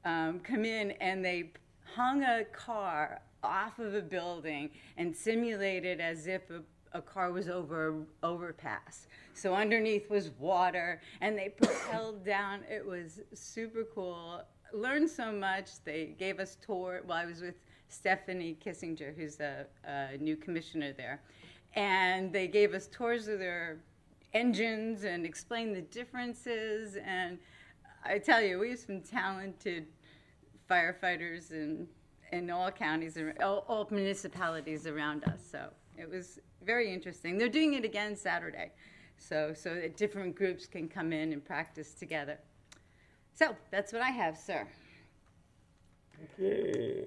come in and they hung a car off of a building and simulated as if a car was over an overpass. So underneath was water, and they propelled down. It was super cool. learned so much. They gave us tour. Well, I was with Stephanie Kissinger, who's a new commissioner there, and they gave us tours of their engines and explained the differences. And I tell you, we have some talented firefighters in all counties, all municipalities around us. So it was very interesting. They're doing it again Saturday, so that different groups can come in and practice together. So that's what I have, sir. Okay.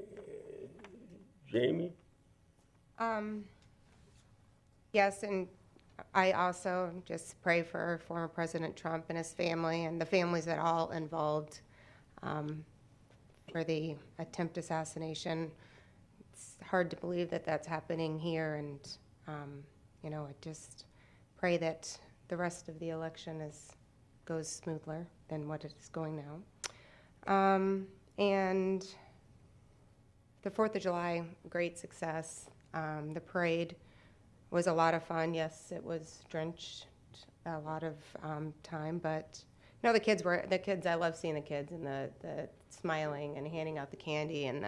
Jamie? Yes, and I also just pray for former President Trump and his family and the families that are all involved for the attempt assassination. It's hard to believe that that's happening here, and you know, I just pray that the rest of the election goes smoother than what it is going now. And the 4th of July, great success. The parade was a lot of fun. Yes, it was drenched a lot of time, but you know, the kids, I love seeing the kids and the smiling and handing out the candy and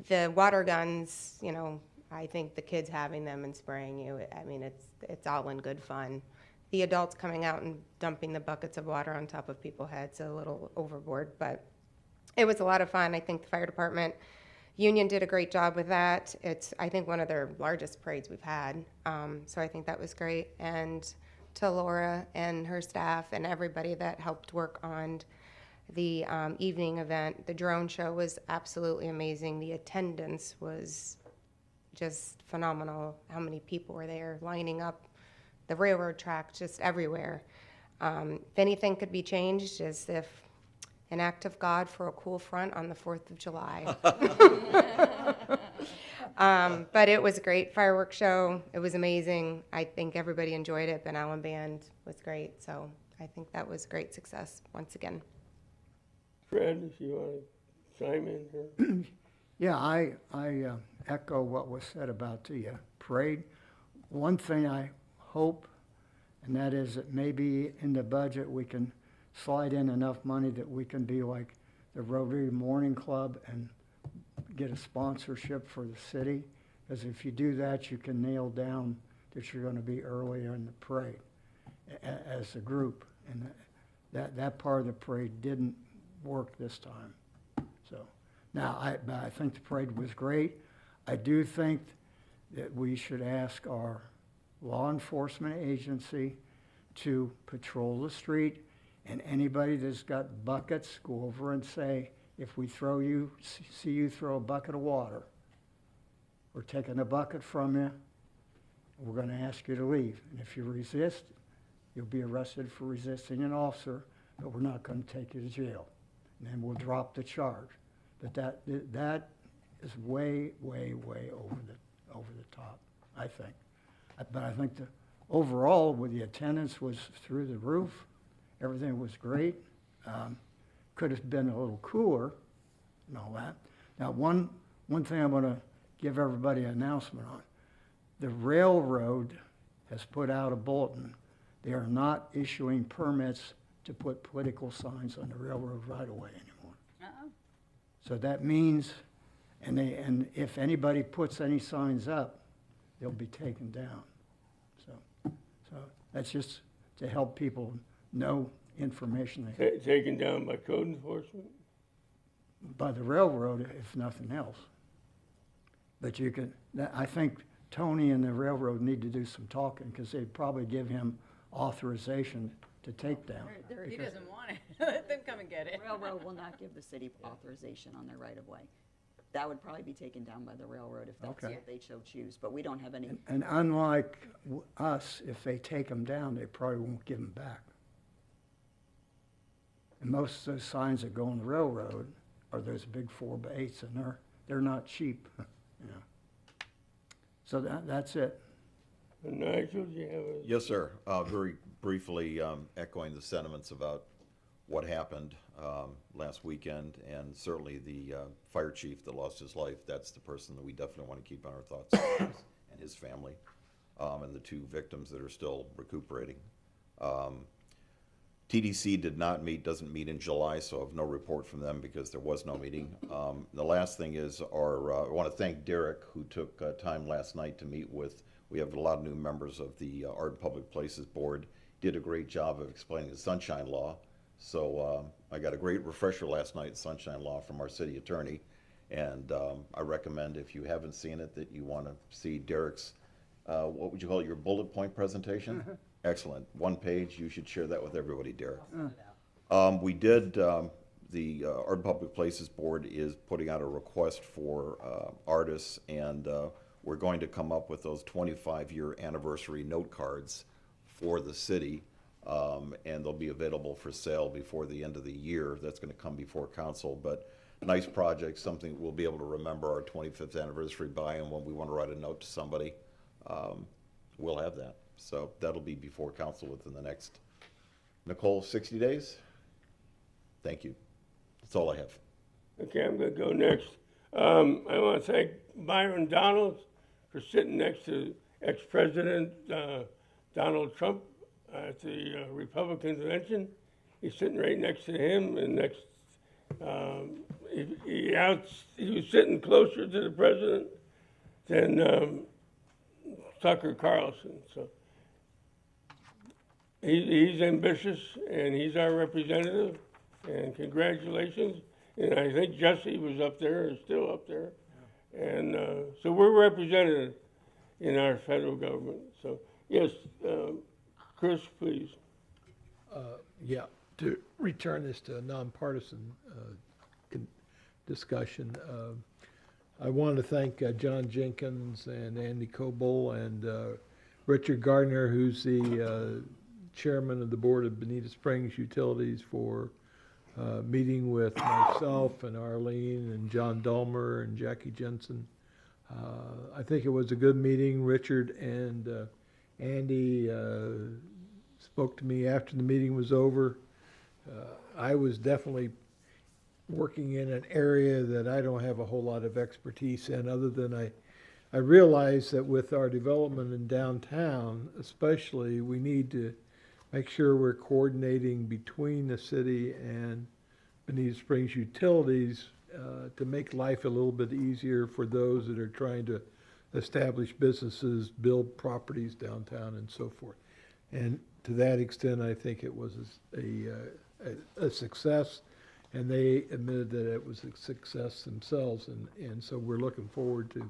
the water guns. You know, I think the kids having them and spraying you, I mean, it's all in good fun. The adults coming out and dumping the buckets of water on top of people's heads, a little overboard, but it was a lot of fun. I think the fire department union did a great job with that. It's, I think, one of their largest parades we've had. So I think that was great. And to Laura and her staff and everybody that helped work on the evening event. The drone show was absolutely amazing. The attendance was just phenomenal. How many people were there lining up the railroad tracks, just everywhere. If anything could be changed, is if an act of God for a cool front on the 4th of July. But it was a great fireworks show. It was amazing. I think everybody enjoyed it. Ben Allen Band was great. So I think that was a great success once again. Fred, if you want to chime in here. Yeah, I echo what was said about the parade. One thing I hope, and that is that maybe in the budget we can slide in enough money that we can be like the Rotary Morning Club and get a sponsorship for the city. Because if you do that, you can nail down that you're going to be earlier in the parade as a group. And that part of the parade didn't work this time. So now I think the parade was great. I do think that we should ask our law enforcement agency to patrol the street. And anybody that's got buckets, go over and say, if we see you throw a bucket of water, we're taking a bucket from you, and we're going to ask you to leave. And if you resist, you'll be arrested for resisting an officer, but we're not going to take you to jail. And then we'll drop the charge. But that is way, way, way over the top, I think. But I think overall, with the attendance was through the roof. Everything was great. Could have been a little cooler and all that. Now, one thing I'm going to give everybody an announcement on. The railroad has put out a bulletin. They are not issuing permits to put political signs on the railroad right-of-way anymore. Uh-oh. So that means, and if anybody puts any signs up, they'll be taken down. So that's just to help people know information. Taken down by code enforcement? By the railroad, if nothing else. But I think Tony and the railroad need to do some talking, because they'd probably give him authorization to take down. He doesn't want it. Let them come and get it. Railroad will not give the city authorization on their right-of-way. That would probably be taken down by the railroad if that's Okay. what they so choose, but we don't have any. And unlike us, if they take them down, they probably won't give them back. And most of those signs that go on the railroad are those big 4x8s, and they're not cheap. You know. So that's it. Nigel, do you have a? Yes, sir. Very briefly, echoing the sentiments about what happened last weekend, and certainly the fire chief that lost his life. That's the person that we definitely want to keep on our thoughts, and his family, and the two victims that are still recuperating. TDC did not meet, doesn't meet in July, so I have no report from them because there was no meeting. The last thing is I want to thank Derek, who took time last night to meet with, we have a lot of new members of the Art and Public Places Board, did a great job of explaining the Sunshine Law. So I got a great refresher last night, Sunshine Law, from our city attorney. And I recommend, if you haven't seen it, that you want to see Derek's, what would you call it, your bullet point presentation? Excellent. One page. You should share that with everybody, Derek. We did, the Art and Public Places Board is putting out a request for artists, and we're going to come up with those 25-year anniversary note cards for the city, and they'll be available for sale before the end of the year. That's going to come before council, but nice project, something we'll be able to remember our 25th anniversary by, and when we want to write a note to somebody, we'll have that. So that'll be before council within the next, Nicole, 60 days? Thank you. That's all I have. Okay, I'm going to go next. I want to thank Byron Donald for sitting next to ex-President Donald Trump at the Republican convention. He's sitting right next to him, and he was sitting closer to the president than Tucker Carlson. So he's ambitious, and he's our representative. And congratulations. And I think Jesse was up there, is still up there. Yeah. And so we're represented in our federal government. So yes, Chris, please. Yeah, to return this to a nonpartisan discussion, I want to thank John Jenkins and Andy Coble and Richard Gardner, who's the chairman of the board of Bonita Springs Utilities, for meeting with myself and Arlene and John Dulmer and Jackie Jensen. I think it was a good meeting. Richard and Andy spoke to me after the meeting was over. I was definitely working in an area that I don't have a whole lot of expertise in, other than I realize that with our development in downtown especially, we need to make sure we're coordinating between the city and Bonita Springs Utilities to make life a little bit easier for those that are trying to establish businesses, build properties downtown, and so forth. And to that extent, I think it was a success, and they admitted that it was a success themselves, and so we're looking forward to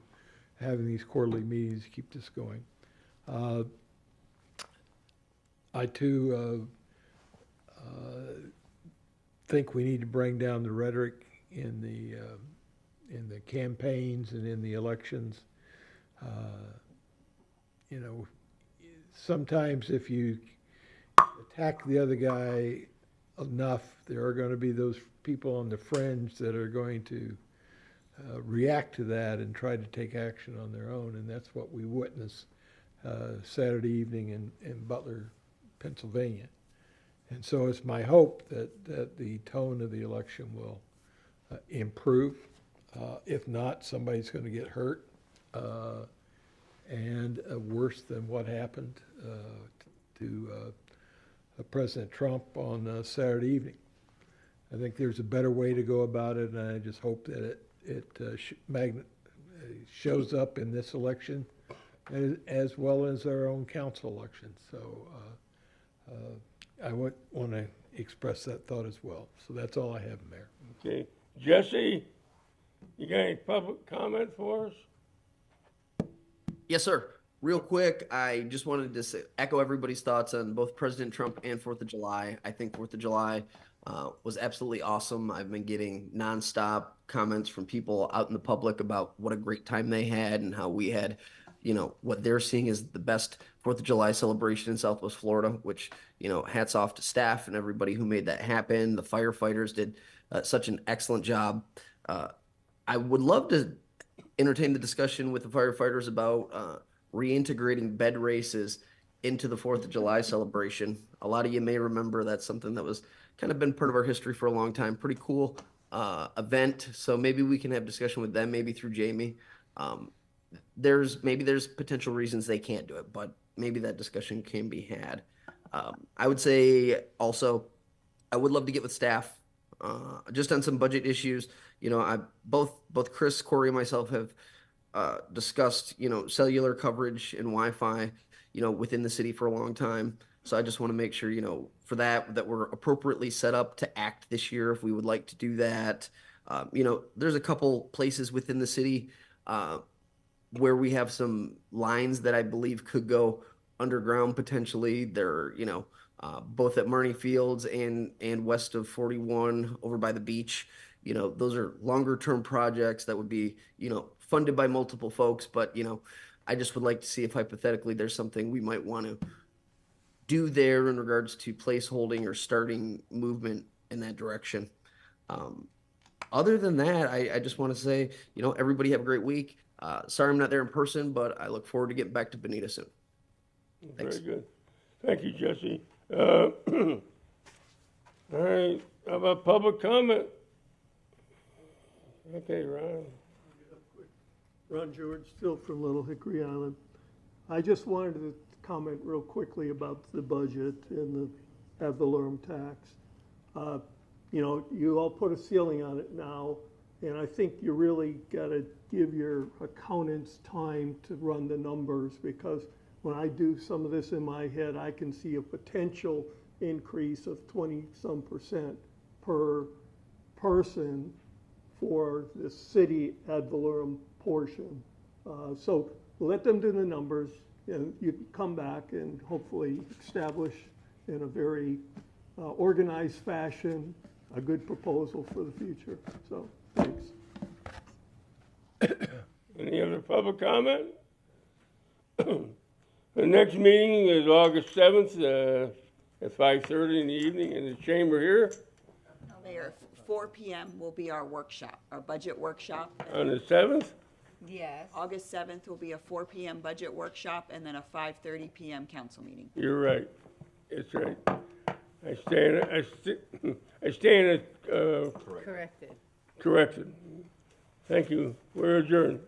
having these quarterly meetings to keep this going. I too think we need to bring down the rhetoric in the campaigns and in the elections. You know, sometimes if you attack the other guy enough, there are going to be those people on the fringe that are going to react to that and try to take action on their own, and that's what we witnessed Saturday evening in Butler, Pennsylvania. And so it's my hope that the tone of the election will improve. If not, somebody's going to get hurt, and worse than what happened to President Trump on Saturday evening. I think there's a better way to go about it, and I just hope that it shows up in this election as well as our own council election. So I would want to express that thought as well. So that's all I have, Mayor. Okay. Jesse, you got any public comment for us? Yes, sir. Real quick, I just wanted to echo everybody's thoughts on both President Trump and 4th of July. I think 4th of July was absolutely awesome. I've been getting nonstop comments from people out in the public about what a great time they had and how we had, you know, what they're seeing as the best 4th of July celebration in Southwest Florida, which, you know, hats off to staff and everybody who made that happen. The firefighters did such an excellent job. I would love to entertain the discussion with the firefighters about reintegrating bed races into the 4th of July celebration. A lot of you may remember that's something that was kind of been part of our history for a long time. Pretty cool event. So maybe we can have discussion with them, maybe through Jamie. There's potential reasons they can't do it, but maybe that discussion can be had. I would say also I would love to get with staff, just on some budget issues. Both Chris, Corey, and myself have discussed, cellular coverage and Wi-Fi, within the city for a long time. So I just want to make sure, for that we're appropriately set up to act this year if we would like to do that. There's a couple places within the city where we have some lines that I believe could go underground potentially. They're, both at Marnie Fields and west of 41 over by the beach. Those are longer term projects that would be, funded by multiple folks. But, I just would like to see if hypothetically there's something we might want to do there in regards to placeholding or starting movement in that direction. Other than that, I just want to say, everybody have a great week. Sorry I'm not there in person, but I look forward to getting back to Bonita soon. Thanks. Very good. Thank you, Jesse. All right, how about public comment? Okay, Ron. Ron George, still from Little Hickory Island. I just wanted to comment real quickly about the budget and the ad valorem tax. You all put a ceiling on it now, and I think you really got to give your accountants time to run the numbers, because when I do some of this in my head, I can see a potential increase of 20-some% per person for the city ad valorem portion. So let them do the numbers, and you can come back and hopefully establish in a very organized fashion a good proposal for the future. So, thanks. Any other public comment? The next meeting is August 7th at 5:30 in the evening in the chamber here. Mayor, 4 p.m. will be our workshop, our budget workshop. On the 7th? Yes. August 7th will be a 4 p.m. budget workshop and then a 5:30 p.m. council meeting. You're right. It's right. I stand corrected. Thank you. We're adjourned.